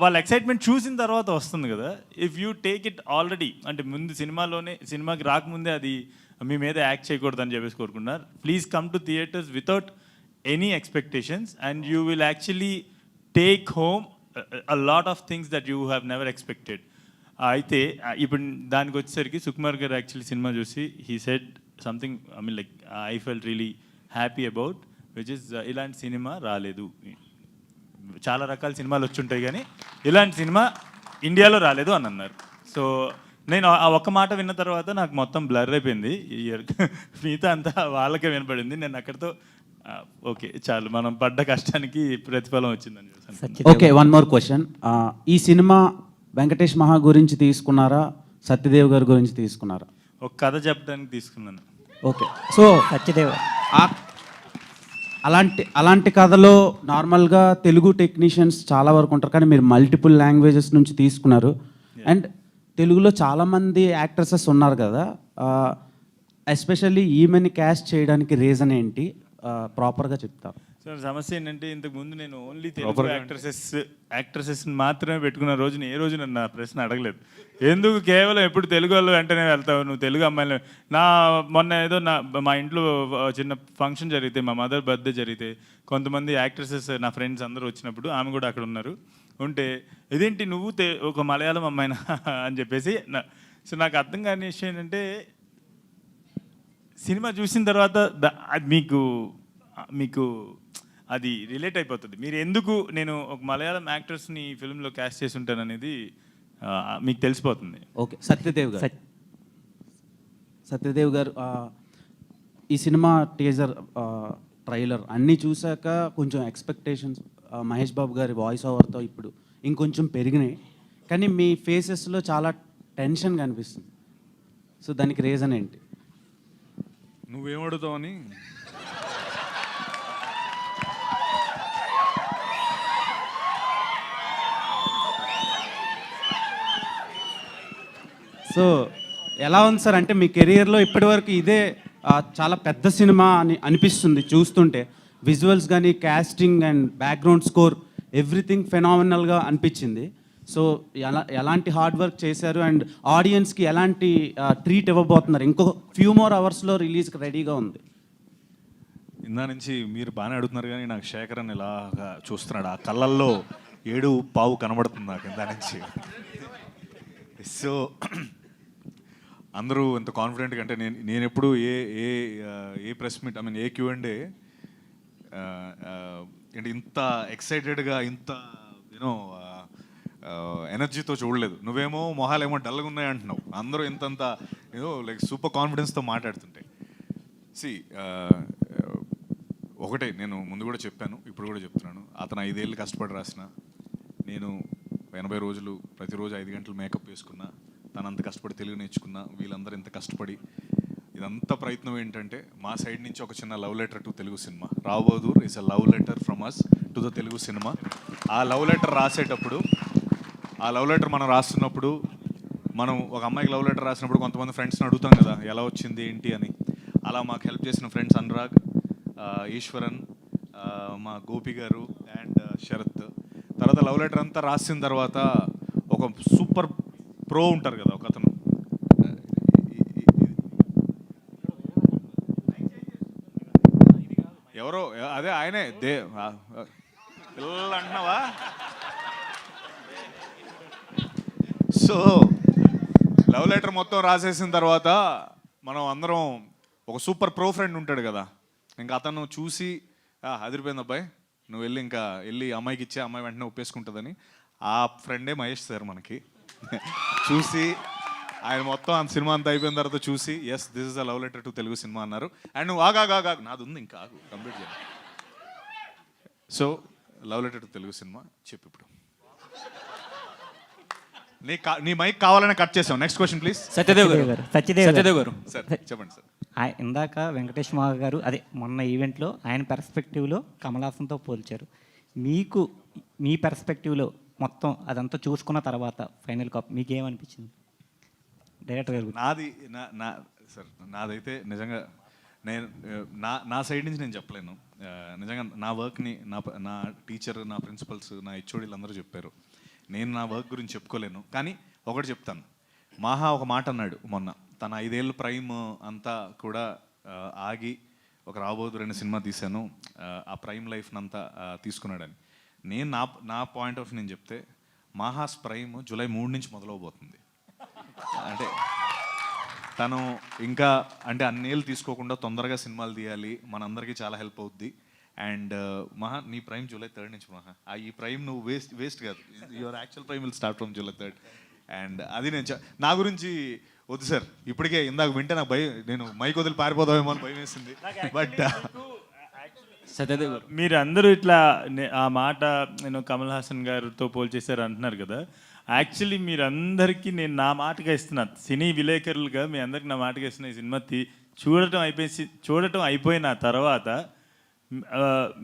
వాళ్ళ ఎక్సైట్మెంట్ చూసిన తర్వాత వస్తుంది కదా. If you take it already, అంటే ముందు సినిమాకి రాకముందే అది మీ మీద యాక్ట్ చేయకూడదని చెప్పేసి కోరుకున్నారు. Please come to theatres without any expectations and you will actually take home a lot of things that you have never expected. అయితే ఇప్పుడు దానికి వచ్చేసరికి సుకుమార్ గారు యాక్చువల్లీ సినిమా చూసి he said something, I mean like I felt really happy about, which is ఇలాంటి cinema రాలేదు. చాలా రకాల సినిమాలు వచ్చి ఉంటాయి కానీ ఇలాంటి సినిమా ఇండియాలో రాలేదు అని అన్నారు. సో నేను ఆ ఒక్క మాట విన్న తర్వాత నాకు మొత్తం బ్లర్ అయిపోయింది. మిగతా అంతా వాళ్ళకే వినపడింది. నేను అక్కడితో ఓకే చాలు, మనం పడ్డ కష్టానికి ప్రతిఫలం వచ్చిందని చూసాను. Okay, one more question. ఈ సినిమా వెంకటేష్ మహా గురించి తీసుకున్నారా, సత్యదేవ్ గారి గురించి తీసుకున్నారా? ఒక కథ చెప్పడానికి తీసుకున్నాను. ఓకే, సో సత్యదేవ్ అలాంటి కథలో నార్మల్గా తెలుగు టెక్నీషియన్స్ చాలా వరకు ఉంటారు, కానీ మీరు మల్టిపుల్ లాంగ్వేజెస్ నుంచి తీసుకున్నారు. అండ్ తెలుగులో చాలామంది యాక్ట్రసెస్ ఉన్నారు కదా, ఎస్పెషల్లీ ఈమెని క్యాస్ట్ చేయడానికి రీజన్ ఏంటి, ప్రాపర్గా చెప్తారు? సార్ సమస్య ఏంటంటే ఇంతకు ముందు నేను ఓన్లీ తెలుగు యాక్ట్రసెస్ మాత్రమే పెట్టుకున్న రోజు ఏ రోజు నన్ను ఆ ప్రశ్న అడగలేదు. ఎందుకు కేవలం ఎప్పుడు తెలుగు వాళ్ళు వెంటనే వెళ్తావు, నువ్వు తెలుగు అమ్మాయిలు. మొన్న ఏదో మా ఇంట్లో చిన్న ఫంక్షన్ జరిగితే, మా మదర్ బర్త్డే జరిగితే, కొంతమంది యాక్ట్రసెస్ నా ఫ్రెండ్స్ అందరూ వచ్చినప్పుడు ఆమె కూడా అక్కడ ఉన్నారు. ఉంటే ఇదేంటి నువ్వు ఒక మలయాళం అమ్మాయినా అని చెప్పేసి సో నాకు అర్థం కాని విషయం ఏంటంటే, సినిమా చూసిన తర్వాత అది మీకు అది రిలేట్ అయిపోతుంది. మీరు ఎందుకు నేను ఒక మలయాళం యాక్టర్స్ని ఫిల్మ్లో క్యాస్ట్ చేసి ఉంటాను అనేది మీకు తెలిసిపోతుంది. ఓకే, సత్యదేవ్ గారు ఈ సినిమా టీజర్, ట్రైలర్ అన్నీ చూశాక కొంచెం ఎక్స్పెక్టేషన్స్ మహేష్ బాబు గారి వాయిస్ ఓవర్తో ఇప్పుడు ఇంకొంచెం పెరిగినాయి, కానీ మీ ఫేసెస్లో చాలా టెన్షన్ కనిపిస్తుంది. సో దానికి రీజన్ ఏంటి? నువ్వేమడుతావని. సో ఎలా ఉంది సార్, అంటే మీ కెరియర్లో ఇప్పటివరకు ఇదే చాలా పెద్ద సినిమా అని అనిపిస్తుంది చూస్తుంటే. విజువల్స్ కానీ, casting and background score, everything ఫెనామినల్గా అనిపించింది. సో ఎలాంటి హార్డ్ వర్క్ చేశారు అండ్ ఆడియన్స్కి ఎలాంటి ట్రీట్ ఇవ్వబోతున్నారు? ఇంకో ఫ్యూ మోర్ అవర్స్లో రిలీజ్కి రెడీగా ఉంది. ఇందా నుంచి మీరు బాగానే అడుగుతున్నారు, కానీ నాకు శేఖరన్ ఇలాగా చూస్తున్నాడు, ఆ కళ్ళల్లో 7 కనబడుతుంది నాకు ఇందా నుంచి. సో అందరూ ఇంత కాన్ఫిడెంట్గా, అంటే నేను ఎప్పుడు ఏ ప్రెస్ మీట్, ఏ Q&A అంటే ఇంత ఎక్సైటెడ్గా, ఇంత యూనో ఎనర్జీతో చూడలేదు. నువ్వేమో మొహాలేమో డల్గా ఉన్నాయి అంటున్నావు, అందరూ ఇంతంత లైక్ సూపర్ కాన్ఫిడెన్స్తో మాట్లాడుతుంటే. ఒకటే నేను ముందు కూడా చెప్పాను, ఇప్పుడు కూడా చెప్తున్నాను, అతను 5 ఏళ్ళు కష్టపడి రాసిన, నేను 80 రోజులు ప్రతిరోజు 5 గంటలు మేకప్ వేసుకున్నా, తను అంత కష్టపడి తెలుగు నేర్చుకున్నా, వీళ్ళందరూ ఇంత కష్టపడి, ఇదంతా ప్రయత్నం ఏంటంటే మా సైడ్ నుంచి ఒక చిన్న love letter to Telugu cinema. రాబోదూర్ is a love letter from us to the Telugu cinema. ఆ లవ్ లెటర్ రాసేటప్పుడు, ఆ లవ్ లెటర్ మనం రాస్తున్నప్పుడు, మనం ఒక అమ్మాయికి లవ్ లెటర్ రాసినప్పుడు కొంతమంది ఫ్రెండ్స్ని అడుగుతాం కదా ఎలా వచ్చింది ఏంటి అని. అలా మాకు హెల్ప్ చేసిన ఫ్రెండ్స్ అనురాగ్, ఈశ్వరన్, మా గోపి గారు అండ్ శరత్. తర్వాత లవ్ లెటర్ అంతా రాసిన తర్వాత ఒక సూపర్ ప్రో ఉంటారు కదా ఒక అతను, ఎవరో అదే ఆయనే పిల్లలు అంటున్నావా. సో లవ్ లెటర్ మొత్తం రాసేసిన తర్వాత మనం అందరం, ఒక సూపర్ ప్రో ఫ్రెండ్ ఉంటాడు కదా, ఇంకా అతను చూసి అదిరిపోయింది అబ్బాయి, నువ్వు వెళ్ళి ఇంకా వెళ్ళి అమ్మాయికి ఇచ్చే, అమ్మాయి వెంటనే ఒప్పేసుకుంటుందని. ఆ ఫ్రెండే మహేష్ సార్ మనకి చూసి, ఆయన మొత్తం ఆ సినిమా అంతా అయిపోయిన తర్వాత చూసి, yes this is a love letter to Telugu cinema అన్నారు. అండ్ నువ్వు ఆగా నాది ఉంది ఇంకా కంప్లీట్ చేయాలి. So love letter to Telugu cinema చెప్పు ఇప్పుడు. నీ మైక్ కావాలని కట్ చేసాం. Next question please. సత్యదేవ్ గారు సార్ చెప్పండి సార్. ఇందాక వెంకటేష్ మావ గారు అదే మొన్న ఈవెంట్లో ఆయన పెర్స్పెక్టివ్లో కమల్ హాసన్తో పోల్చారు. మీకు మీ పెర్స్పెక్టివ్లో మొత్తం అదంతా చూసుకున్న తర్వాత ఫైనల్ కాపీ మీకు ఏమనిపించింది డైరెక్టర్ గారు? సార్ నాదైతే నిజంగా నేను నా సైడ్ నుంచి నేను చెప్పలేను. నిజంగా నా వర్క్ని నా టీచర్, నా ప్రిన్సిపల్స్, నా హెచ్ఓడీలు అందరూ చెప్పారు. నేను నా వర్క్ గురించి చెప్పుకోలేను, కానీ ఒకటి చెప్తాను. మాహా ఒక మాట అన్నాడు మొన్న, తన 5 ఏళ్ళ ప్రైమ్ అంతా కూడా ఆగి ఒక రాబోదు 2 సినిమా తీశాను, ఆ ప్రైమ్ లైఫ్ని అంతా తీసుకున్నాడని. నేను నా పాయింట్ ఆఫ్ నేను చెప్తే, మాహాస్ ప్రైమ్ జూలై 3 నుంచి మొదలవబోతుంది. అంటే తను ఇంకా అంటే అన్నేళ్ళు తీసుకోకుండా తొందరగా సినిమాలు తీయాలి, మనందరికీ చాలా హెల్ప్ అవుద్ది. అండ్ మహా నీ ప్రైమ్ జూలై 3 నుంచి మహా, ఈ ప్రైమ్ నువ్వు వేస్ట్ కాదు, your actual prime will start from July 3. And అది నేను నా గురించి వద్దు సార్, ఇప్పటికే ఇందాక వింటే నాకు భయం, నేను మైక్ వదిలి పారిపోదామేమో అని భయం వేసింది. బట్ మీరు అందరూ ఇట్లా ఆ మాట నేను కమల్ హాసన్ గారితో పోల్చేశారు అంటున్నారు కదా. యాక్చువల్లీ మీరందరికీ నేను నా మాటగా ఇస్తున్నాను, సినీ విలేకరులుగా మీ అందరికి నా మాటగా ఇస్తున్న. ఈ సినిమా చూడటం అయిపోయిన తర్వాత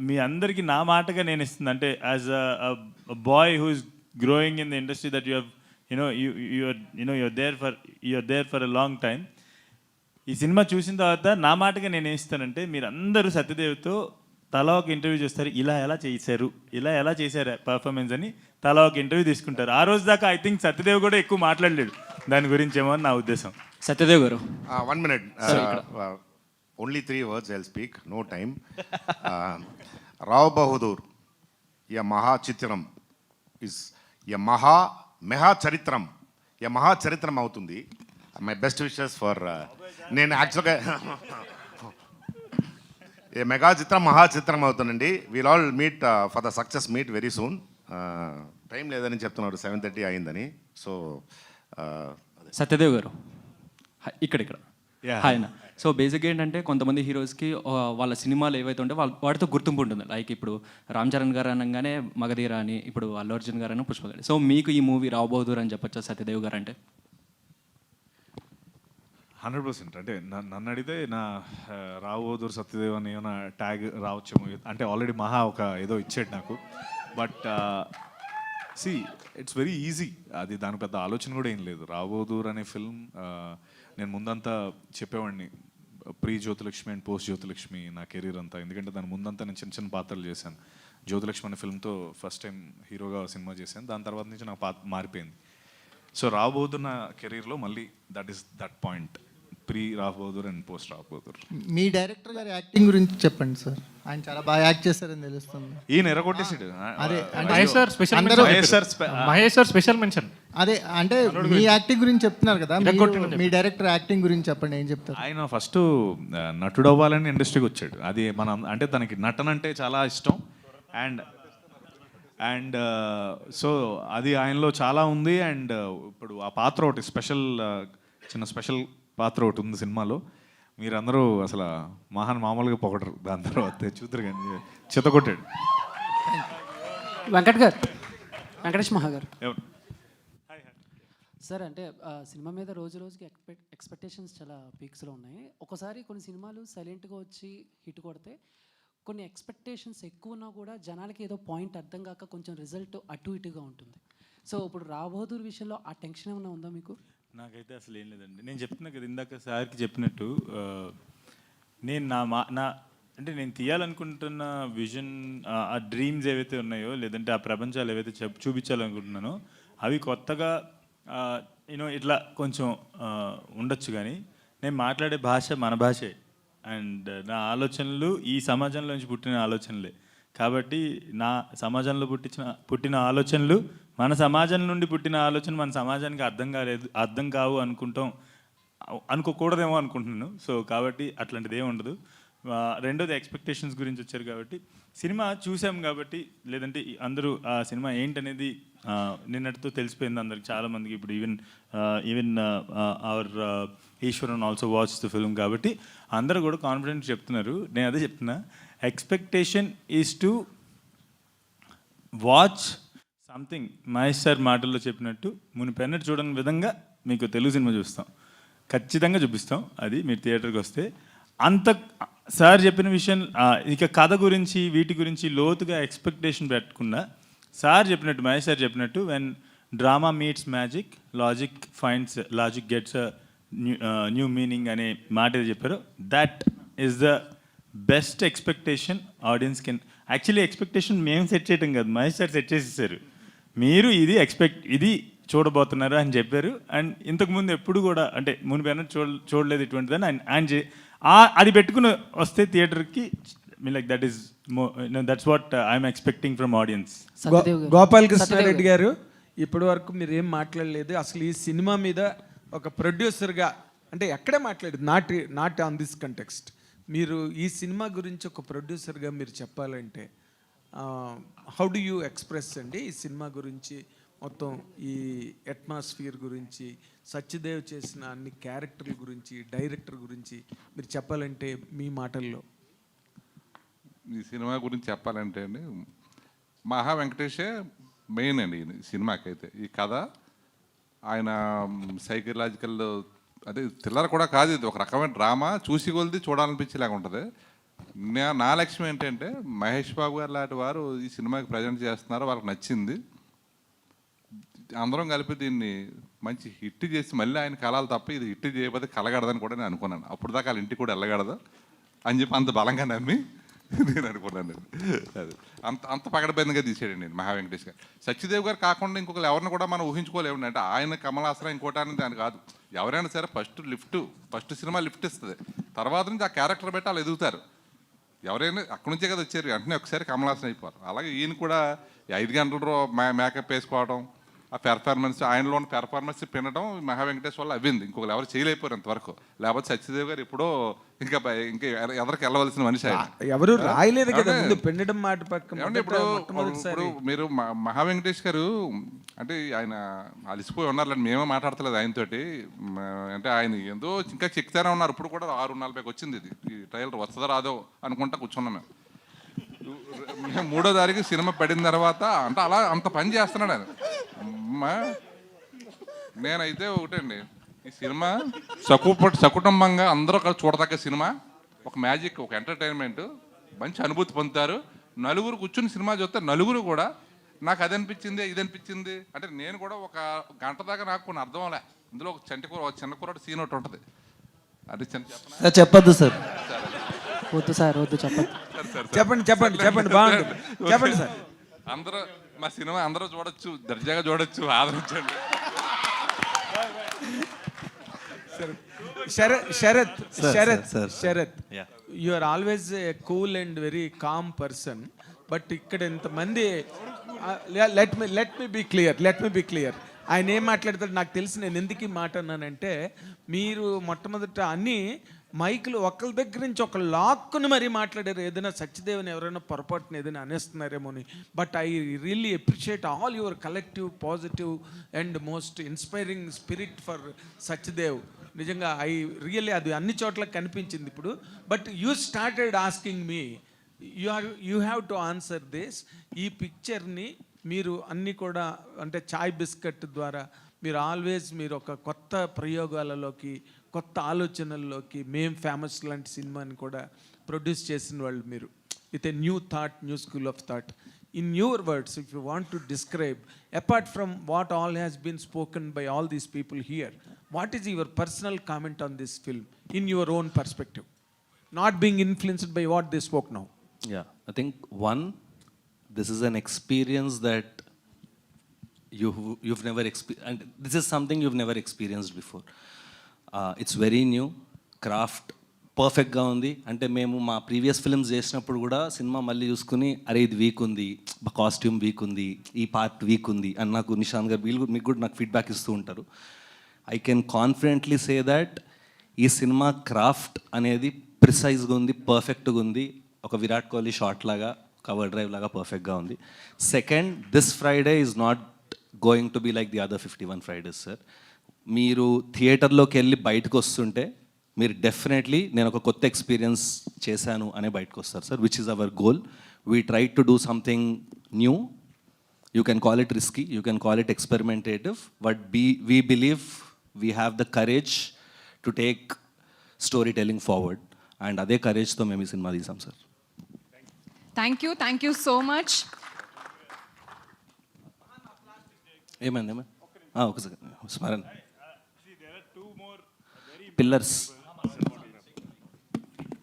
మీ అందరికీ నా మాటగా నేను ఇస్తుంది, అంటే as a boy who is growing in the industry that you have you're there for a long time. ఈ సినిమా చూసిన తర్వాత నా మాటగా నేను ఏం ఇస్తానంటే, మీరు అందరూ సత్యదేవ్తో తలా ఒక ఇంటర్వ్యూ చేస్తారు, ఇలా ఎలా చేశారు పర్ఫార్మెన్స్ అని తలా ఒక ఇంటర్వ్యూ తీసుకుంటారు. ఆ రోజు దాకా ఐ థింక్ సత్యదేవ్ కూడా ఎక్కువ మాట్లాడలేడు దాని గురించి ఏమో అని నా ఉద్దేశం. సత్యదేవ్ గారు 1 minute. Only 3 words I'll speak, no time. Rao Bahadur, ya Maha Chitram is ya Maha Charitram. Ya Maha Charitram అవుతుంది. My best wishes for నేను యాక్చువల్గా ఏ మెగా చిత్రం మహా చిత్రం అవుతుందండి. Will all meet for the success meet very soon. Time లేదని చెప్తున్నాడు, 7:30 అయిందని. సో సత్యదేవ్ గారు ఇక్కడ హాయ్ అన్న. సో బేసిక్గా ఏంటంటే కొంతమంది హీరోస్కి వాళ్ళ సినిమాలు ఏవైతే ఉంటే వాటితో గుర్తింపు ఉంటుంది. లైక్ ఇప్పుడు రామ్ చరణ్ గారు అనగానే మగధీర అని, ఇప్పుడు అల్లు అర్జున్ గారు అని పుష్ప గారు. సో మీకు ఈ మూవీ రావ్ బహదూర్ అని చెప్పొచ్చా సత్యదేవ్ గారు అంటే? 100%. అంటే నన్ను అడిగితే నా రావ్ బహదూర్ సత్యదేవ్ అని ఏమైనా ట్యాగ్ రావచ్చేమో. అంటే ఆల్రెడీ మహా ఒక ఏదో ఇచ్చాడు నాకు. But see it's very easy. అది దాని పెద్ద ఆలోచన కూడా ఏం లేదు. రావ్ బహదూర్ అనే ఫిల్మ్ నేను ముందంతా చెప్పేవాడిని, pre Jyothilakshmi and post Jyothilakshmi నా కెరీర్ అంతా. ఎందుకంటే దాని ముందంతా నేను చిన్న చిన్న పాత్రలు చేశాను. జ్యోతిలక్ష్మి అనే ఫిల్మ్తో ఫస్ట్ టైం హీరోగా సినిమా చేశాను. దాని తర్వాత నుంచి నా పాత్ర మారిపోయింది. సో రావ్ బహదూర్ నా కెరీర్లో మళ్ళీ that point, pre Rao Bahadur and post Rao Bahadur. Me director గారి యాక్టింగ్ గురించి చెప్పండి సార్. ఆయన చాలా బాగా యాక్ట్ చేశారని తెలుస్తుంది. ఈయన ఎరగొట్టేసాడు. అదే మహేష్ సార్ స్పెషల్ మెన్షన్. అదే అంటే మీ యాక్టింగ్ గురించి చెప్తున్నారు కదా, మీ డైరెక్టర్ యాక్టింగ్ గురించి చెప్పండి, ఏం చెప్తారు? ఆయన ఫస్ట్ నటుడు అవ్వాలని ఇండస్ట్రీకి వచ్చాడు. అది అంటే తనకి నటన అంటే చాలా ఇష్టం. అండ్ సో అది ఆయనలో చాలా ఉంది. అండ్ ఇప్పుడు ఆ పాత్ర ఒకటి చిన్న స్పెషల్ పాత్ర ఒకటి ఉంది సినిమాలో. మీరందరూ అసలు మామూలుగా పొగడరు. దాని తర్వాత చూద్దరు కానీ చితకొట్టాడు. వెంకటేష్ మహా గారు సార్, అంటే సినిమా మీద రోజు రోజుకి ఎక్స్పెక్టేషన్స్ చాలా పీక్స్లో ఉన్నాయి. ఒకసారి కొన్ని సినిమాలు సైలెంట్గా వచ్చి హిట్ కొడితే, కొన్ని ఎక్స్పెక్టేషన్స్ ఎక్కువ ఉన్నా కూడా జనాలకి ఏదో పాయింట్ అర్థం కాక కొంచెం రిజల్ట్ అటు ఇటుగా ఉంటుంది. సో ఇప్పుడు రావ్ బహదూర్ విషయంలో ఆ టెన్షన్ ఏమైనా ఉందా మీకు? నాకైతే అసలు ఏం లేదండి. నేను చెప్తున్నా కదా ఇందాక సార్కి చెప్పినట్టు, నేను అంటే నేను తీయాలనుకుంటున్న విజన్, ఆ డ్రీమ్స్ ఏవైతే ఉన్నాయో, లేదంటే ఆ ప్రపంచాలు ఏవైతే చూపించాలనుకుంటున్నానో అవి కొత్తగా ఇట్లా కొంచెం ఉండొచ్చు. కానీ నేను మాట్లాడే భాష మన భాషే. అండ్ నా ఆలోచనలు ఈ సమాజంలో నుంచి పుట్టిన ఆలోచనలే. కాబట్టి నా సమాజంలో పుట్టిన ఆలోచనలు, మన సమాజం నుండి పుట్టిన ఆలోచన మన సమాజానికి అర్థం కావు అనుకోకూడదేమో అనుకుంటున్నాను. సో కాబట్టి అట్లాంటిది ఏమి ఉండదు. రెండోది ఎక్స్పెక్టేషన్స్ గురించి వచ్చారు కాబట్టి, సినిమా చూసాం కాబట్టి, లేదంటే అందరూ ఆ సినిమా ఏంటనేది నిన్నటితో తెలిసిపోయింది అందరికి, చాలామందికి. ఇప్పుడు even our Eshwaran also watch the film. కాబట్టి అందరూ కూడా కాన్ఫిడెంట్ చెప్తున్నారు. నేను అదే చెప్తున్నా, expectation is to watch something. Mahesh sir మాటల్లో చెప్పినట్టు, మునిపెన్నట్టు చూడని విధంగా మీకు తెలుగు సినిమా చూస్తాం, ఖచ్చితంగా చూపిస్తాం. అది మీరు థియేటర్కి వస్తే. అంత సార్ చెప్పిన విషయం, ఇక కథ గురించి వీటి గురించి లోతుగా ఎక్స్పెక్టేషన్ పెట్టకుండా, సార్ చెప్పినట్టు, మహేష్ సార్ చెప్పినట్టు, when drama meets magic, logic gets new meaning అనే మాట ఏది చెప్పారో, that is the best expectation audience can. Actually expectation మేము సెట్ చేయటం కాదు, మహేష్ సార్ సెట్ చేసేసారు. మీరు ఇది చూడబోతున్నారు అని చెప్పారు. అండ్ ఇంతకుముందు ఎప్పుడు కూడా, అంటే మునిపైన చూడలేదు ఇటువంటిదని ఆయన అది పెట్టుకుని వస్తే థియేటర్కి, like that's what I'm expecting from audience. Gopal Krishna Reddy garu, ఇప్పటి వరకు మీరు ఏం మాట్లాడలేదు. అసలు ఈ సినిమా మీద ఒక ప్రొడ్యూసర్గా, అంటే ఎక్కడే మాట్లాడేది, నాట్ ఆన్ దిస్ కంటెక్స్ట్. మీరు ఈ సినిమా గురించి ఒక ప్రొడ్యూసర్గా మీరు చెప్పాలంటే హౌ డు యూ ఎక్స్ప్రెస్ అండి ఈ సినిమా గురించి, మొత్తం ఈ అట్మాస్ఫియర్ గురించి, సత్యదేవ్ చేసిన అన్ని క్యారెక్టర్ల గురించి, డైరెక్టర్ గురించి మీరు చెప్పాలంటే మీ మాటల్లో? ఈ సినిమా గురించి చెప్పాలంటే అండి, మహా వెంకటేషే మెయిన్ అండి ఈ సినిమాకైతే. ఈ కథ ఆయన సైకలాజికల్, అదే థ్రిల్లర్ కూడా కాదు, ఇది ఒక రకమైన డ్రామా. చూసి కొలిది చూడాలనిపించేలాగా ఉంటుంది. నా లక్ష్యం ఏంటంటే మహేష్ బాబు గారు లాంటి వారు ఈ సినిమాకి ప్రజెంట్ చేస్తున్నారు, వాళ్ళకి నచ్చింది, అందరం కలిపి దీన్ని మంచి హిట్ చేసి మళ్ళీ ఆయన కళాలు తప్ప ఇది హిట్ చేయకపోతే కలగడదని కూడా నేను అనుకున్నాను. అప్పుడు దాకా వాళ్ళ ఇంటికి కూడా వెళ్ళగడదు అని చెప్పి అంత బలంగా నమ్మి నేను అనుకున్నాను. అది అంత పగడబెందుగా తీసాడండి నేను మహా వెంకటేష్ గారు. సత్యదేవ్ గారు కాకుండా ఇంకొకరు ఎవరిని కూడా మనం ఊహించుకోలేము. అంటే ఆయన కమలాసనం ఇంకోటి అనేది దాని కాదు. ఎవరైనా సరే ఫస్ట్ సినిమా లిఫ్ట్ ఇస్తుంది, తర్వాత నుంచి ఆ క్యారెక్టర్ పెట్టి వాళ్ళు ఎదుగుతారు. ఎవరైనా అక్కడి నుంచే కదా వచ్చారు, వెంటనే ఒకసారి కమలాసనం అయిపోరు. అలాగే ఈయన కూడా 5 గంటలు మేకప్ వేసుకోవడం, ఆ పెర్ఫార్మెన్స్, ఆయనలో ఉన్న పెర్ఫార్మెన్స్ పినడం మహా వెంకటేష్ వల్ల అవ్వింది. ఇంకొకరు ఎవరు చేయలేకపోయారు ఇంతవరకు. లేకపోతే సత్యదేవ్ గారు ఎప్పుడో ఇంకా ఎదరికి వెళ్ళవలసిన మనిషి ఆయన. ఎవరు రాయలేదు కదా ముందు పెండడం మాట పక్కన. ఇప్పుడు మీరు మహా వెంకటేష్ గారు అంటే ఆయన అలిసిపోయి ఉన్నారులేండి, మేమే మాట్లాడతలేదు ఆయనతోటి. అంటే ఆయన ఏందో ఇంకా చెక్తానే ఉన్నారు. ఇప్పుడు కూడా 6:40కి వచ్చింది ఇది, ఈ ట్రైలర్ వస్తుందో రాదో అనుకుంటా కూర్చున్నాం మేము. 3వ తారీఖు సినిమా పడిన తర్వాత అంటే అలా అంత పని చేస్తున్నాడు ఆయన. నేనైతే ఒకటండి, ఈ సినిమా సకుటుంబంగా అందరూ కలిసి చూడదగ్గ సినిమా. ఒక మ్యాజిక్, ఒక ఎంటర్టైన్మెంట్, మంచి అనుభూతి పొందుతారు. నలుగురు కూర్చుని సినిమా చూస్తే నలుగురు కూడా నాకు అది అనిపించింది ఇది అనిపించింది అంటే నేను కూడా ఒక గంట దాకా నాకు కొన్ని అర్థం అవలే. ఇందులో ఒక చిన్న కూర సీన్ ఒకటి ఉంటుంది. అది చెప్పద్దు సార్, వద్దు సార్, వద్దు చెప్పద్దు. చెప్పండి బాగుంటుంది, చెప్పండి సార్. అందరూ మా సినిమా అందరూ చూడొచ్చు, దర్జాగా చూడొచ్చు, ఆదరించండి. Sharath, you are always a cool and very calm person. But ఇక్కడ ఇంతమంది, లెట్ మీ బీ క్లియర్. ఆయన ఏం మాట్లాడతాడు నాకు తెలిసి. నేను ఎందుకు ఈ మాట అన్నానంటే, మీరు మొట్టమొదట అన్ని మైకులు ఒకళ్ళ దగ్గర నుంచి ఒక లాక్కుని మరీ మాట్లాడారు. ఏదైనా సత్యదేవ్ని ఎవరైనా పొరపాటున ఏదైనా అనేస్తున్నారేమో అని. But I really appreciate all your collective positive and most inspiring spirit for Satyadev. నిజంగా రియల్లీ అది అన్ని చోట్ల కనిపించింది ఇప్పుడు. But you started asking me, you have to answer this. ఈ పిక్చర్ని మీరు అన్నీ కూడా అంటే చాయ్ బిస్కెట్ ద్వారా మీరు ఒక కొత్త ప్రయోగాలలోకి, కొత్త ఆలోచనల్లోకి, మేం ఫేమస్ లాంటి సినిమాని కూడా ప్రొడ్యూస్ చేసిన వాళ్ళు మీరు. With a new thought, new school of thought. In your words, if you want to describe, apart from what all has been spoken by all these people here, what is your personal comment on this film in your own perspective, not being influenced by what they spoke now? Yeah, I think one, this is an experience that you've never experienced, and this is something you've never experienced before. It's very new, craft పర్ఫెక్ట్గా ఉంది. అంటే మేము మా previous films చేసినప్పుడు కూడా cinema మళ్ళీ చూసుకుని అరే ఇది వీక్ ఉంది, కాస్ట్యూమ్ వీక్ ఉంది, ఈ పార్ట్ వీక్ ఉంది అని నాకు నిశాంత్ గారు వీళ్ళు మీకు కూడా నాకు ఫీడ్బ్యాక్ ఇస్తూ ఉంటారు. I can confidently say that ఈ సినిమా క్రాఫ్ట్ అనేది ప్రిసైజ్గా ఉంది, పర్ఫెక్ట్గా ఉంది. ఒక విరాట్ కోహ్లీ షాట్ లాగా, కవర్ డ్రైవ్ లాగా పర్ఫెక్ట్గా ఉంది. Second, this Friday is not going to be like the other 51 Fridays sir. మీరు థియేటర్లోకి వెళ్ళి బయటకు వస్తుంటే మీరు డెఫినెట్లీ నేను ఒక కొత్త ఎక్స్పీరియన్స్ చేశాను అనే బయటకు వస్తారు sir, which is our goal. We try to do something new. You can call it risky, you can call it experimentative, but we believe we have the courage to take story telling forward. And అదే కరేజ్తో మేము ఈ cinema తీసాం sir. Thank you so much. ఏమైంది ఒకసారి స్మరణ pillars.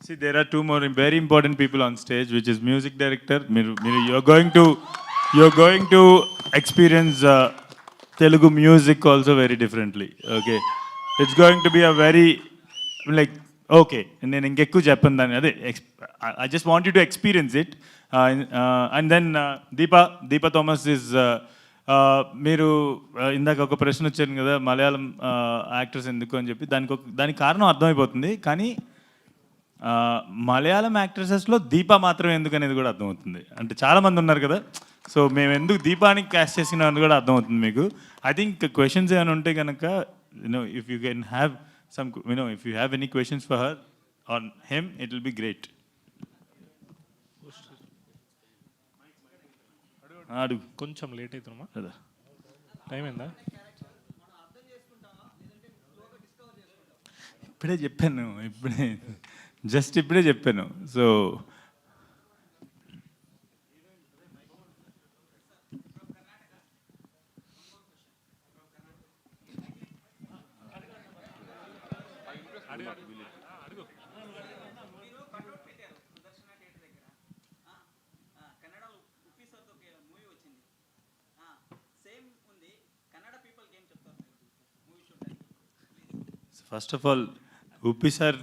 See, there are two more very important people on stage, which is music director. You're going to experience Telugu music also very differently. Okay, it's going to be a very like okay. నేను ఇంకెక్కువ చెప్పను దాన్ని, అదే I just want you to experience it. And then Deepa Thomas is మీరు ఇందాక ఒక ప్రశ్న వచ్చాను కదా, మలయాళం యాక్టర్స్ ఎందుకు అని చెప్పి. దానికి కారణం అర్థమైపోతుంది, కానీ మలయాళం యాక్ట్రెసెస్లో దీప మాత్రం ఎందుకు అనేది కూడా అర్థమవుతుంది. అంటే చాలామంది ఉన్నారు కదా, సో మేము ఎందుకు దీపాని క్యాస్ట్ చేసినామని కూడా అర్థమవుతుంది మీకు. ఐ థింక్ క్వశ్చన్స్ ఏమైనా ఉంటే కనుక if you can have some if you have any questions for her on him, it will be great. అడుగు, కొంచెం లేట్ అవుతుందా? కదా టైం ఏందా? ఇప్పుడే చెప్పాను, ఇప్పుడే జస్ట్ ఇప్పుడే చెప్పాను. So first of all Uppi sir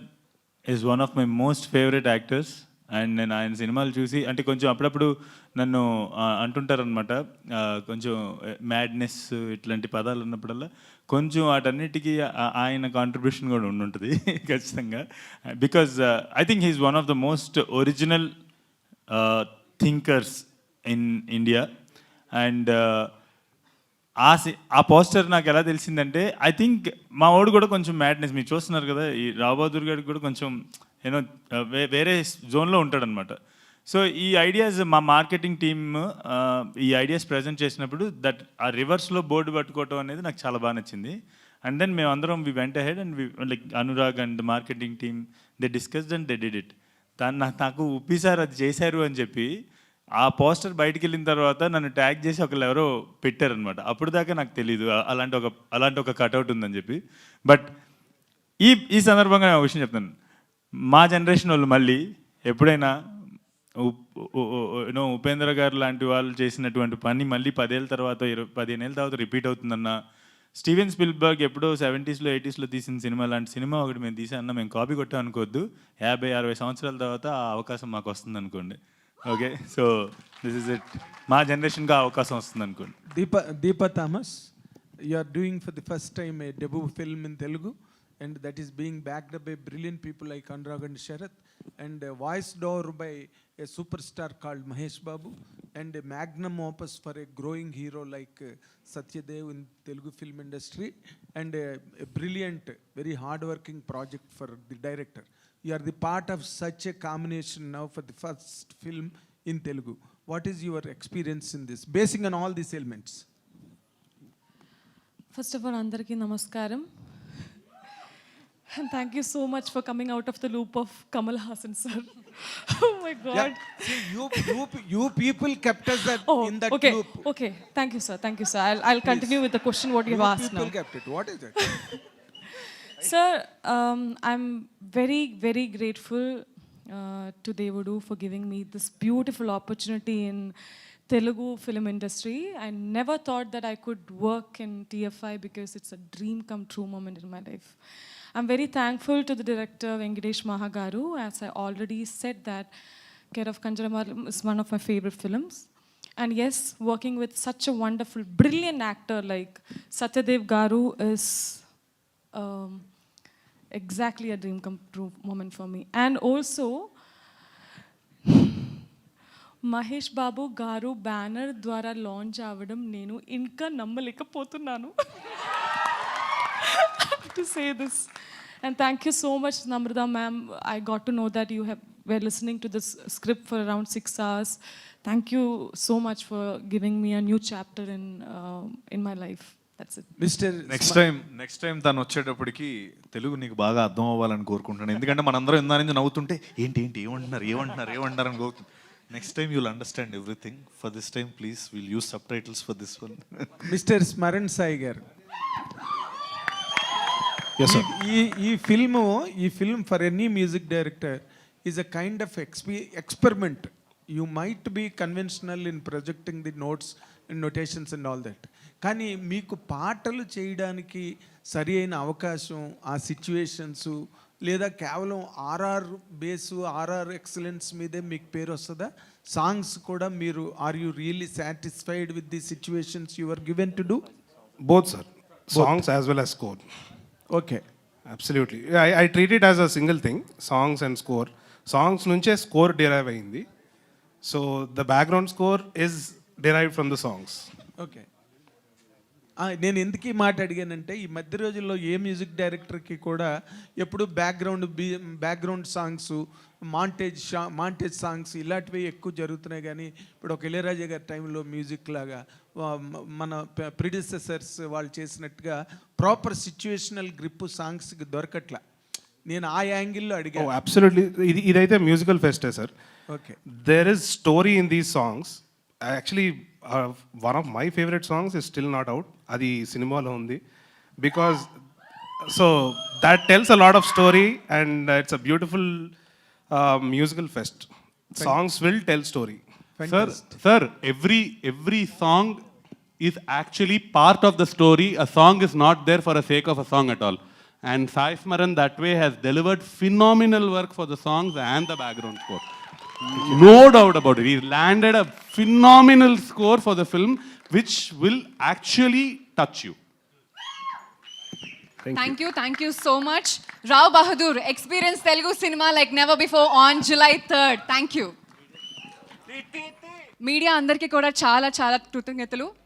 is one of my most favourite actors. And నేను ఆయన సినిమాలు చూసి అంటే కొంచెం అప్పుడప్పుడు నన్ను అంటుంటారనమాట, కొంచెం మ్యాడ్నెస్ ఇట్లాంటి పదాలు ఉన్నప్పుడల్లా కొంచెం వాటన్నిటికీ ఆయన కాంట్రిబ్యూషన్ కూడా ఉండుంటుంది ఖచ్చితంగా. Because I think he is one of the most original thinkers in India. And ఆ పోస్టర్ నాకు ఎలా తెలిసిందంటే, ఐ థింక్ మా వాడు కూడా కొంచెం మ్యాడ్నెస్ మీరు చూస్తున్నారు కదా, ఈ రావు బహదూర్ గారికి కూడా కొంచెం యూనో వేరే జోన్లో ఉంటాడనమాట. సో ఈ ఐడియాస్ మా మార్కెటింగ్ టీమ్ ఈ ఐడియాస్ ప్రజెంట్ చేసినప్పుడు దట్ ఆ రివర్స్లో బోర్డు పట్టుకోవటం అనేది నాకు చాలా బాగా నచ్చింది. అండ్ దెన్ మేము అందరం we went ahead and we like Anurag and marketing team they discussed and they did it. నాకు ఉప్పి సార్ అది చేశారు అని చెప్పి ఆ పోస్టర్ బయటికి వెళ్ళిన తర్వాత నన్ను ట్యాగ్ చేసి ఒకళ్ళు ఎవరో పెట్టారనమాట. అప్పుడు దాకా నాకు తెలీదు అలాంటి ఒక కటౌట్ ఉందని చెప్పి. బట్ ఈ సందర్భంగా నేను ఒక విషయం చెప్తాను. మా జనరేషన్ వాళ్ళు మళ్ళీ ఎప్పుడైనా ఉపేంద్ర గారు లాంటి వాళ్ళు చేసినటువంటి పని మళ్ళీ 10 ఏళ్ళ తర్వాత 15 ఏళ్ళ తర్వాత రిపీట్ అవుతుందన్న, స్టీవెన్ స్పిల్బర్గ్ ఎప్పుడో 70s 80s తీసిన సినిమా లాంటి సినిమా ఒకటి మేము తీసామన్నా మేము కాపీ కొట్టాం అనుకోవద్దు. 50-60 సంవత్సరాల తర్వాత ఆ అవకాశం మాకు వస్తుంది అనుకోండి. Okay, so this is it. మా జనరేషన్గా అవకాశం వస్తుంది అనుకోండి. Deepa Thomas, you are doing for the first time a debut film in Telugu, and that is being backed up by brilliant people like Anurag and Sharath, and voiced over by a superstar called Mahesh Babu, and a magnum opus for a growing hero like Satyadev in Telugu film industry, and a brilliant, very hard-working project for the director. You are the part of such a combination now for the first film in Telugu. What is your experience in this, basing on all these elements? First of all, andariki namaskaram. And thank you so much for coming out of the loop of Kamal Haasan sir. Oh my God. Yeah. See, you people kept us in that okay. loop. Okay, thank you sir. I'll continue with the question what you've asked now. You people kept it. What is it? Sir, I'm very, very grateful to Devudu for giving me this beautiful opportunity in Telugu film industry. I never thought that I could work in TFI because it's a dream come true moment in my life. I'm very thankful to the director Venkatesh Mahagaru. As I already said that Care of Kanjaramalam is one of my favorite films. And yes, working with such a wonderful, brilliant actor like Satyadev Garu is exactly a dream come true moment for me. And also, Mahesh Babu Garu banner ద్వారా launch అవ్వడం నేను ఇంకా నమ్మలేకపోతున్నాను. To say this. And thank you so much, Namrata ma'am. I got to know that you were listening to this script for around 6 hours. Thank you so much for giving me a new chapter in my life. That's it. Mr. Next time తను వచ్చేటప్పటికి తెలుగు నీకు బాగా అర్థం అవ్వాలని కోరుకుంటున్నాను. ఎందుకంటే మనందరం ఇందా నుంచి నవ్వుతుంటే ఏంటి ఏమంటున్నారు అని కోరుకుంటున్నాను. Next time you'll understand everything. For this time please will use subtitles for this one. Mister Smaran Sai garu, ఈ film for any music director is a kind of experiment. You might be conventional in projecting the notes and notations and all that, కానీ మీకు పాటలు చేయడానికి సరి అయిన అవకాశం, ఆ situations, లేదా కేవలం ఆర్ఆర్ బేసు ఆర్ఆర్ ఎక్సలెన్స్ మీదే మీకు పేరు వస్తుందా? సాంగ్స్ కూడా మీరు are you really satisfied with the situations you are given to do? Both, sir. Songs as well as score. Okay. Absolutely. I treat it as a single thing, songs and score. Songs nunche score derive ayindi. So the background score is derived from the songs. Okay. నేను ఎందుకు ఈ మాట అడిగానంటే, ఈ మధ్య రోజుల్లో ఏ music డైరెక్టర్కి కూడా ఎప్పుడు బ్యాక్గ్రౌండ్ సాంగ్స్, మాంటేజ్ సాంగ్స్ ఇలాంటివి ఎక్కువ జరుగుతున్నాయి. కానీ ఇప్పుడు ఒక ఇళయరాజా గారి టైంలో మ్యూజిక్ లాగా మన ప్రిడిసెసర్స్ వాళ్ళు చేసినట్టుగా ప్రాపర్ సిచ్యువేషనల్ గ్రిప్ సాంగ్స్కి దొరకట్లా. నేను ఆ యాంగిల్లో ఓ అడిగాను. అబ్సల్యూట్లీ, ఇదైతే మ్యూజికల్ ఫెస్టే sir. Okay. There is story in these songs. Actually, one of my favorite songs is still not out. అది సినిమాలో ఉంది. Because, so that tells a lot of story and it's a beautiful musical fest. Songs will tell story. Sir, every song is actually part of the story. A song is not there for the sake of a song at all. And Sai Smaran that way has delivered phenomenal work for the songs and the background score. No doubt about it. He landed a phenomenal score for the film, which will actually touch you. Thank you so much. Rao Bahadur, experience Telugu cinema like never before on July 3rd. Thank you. Media అందరికీ కూడా చాలా చాలా కృతజ్ఞతలు.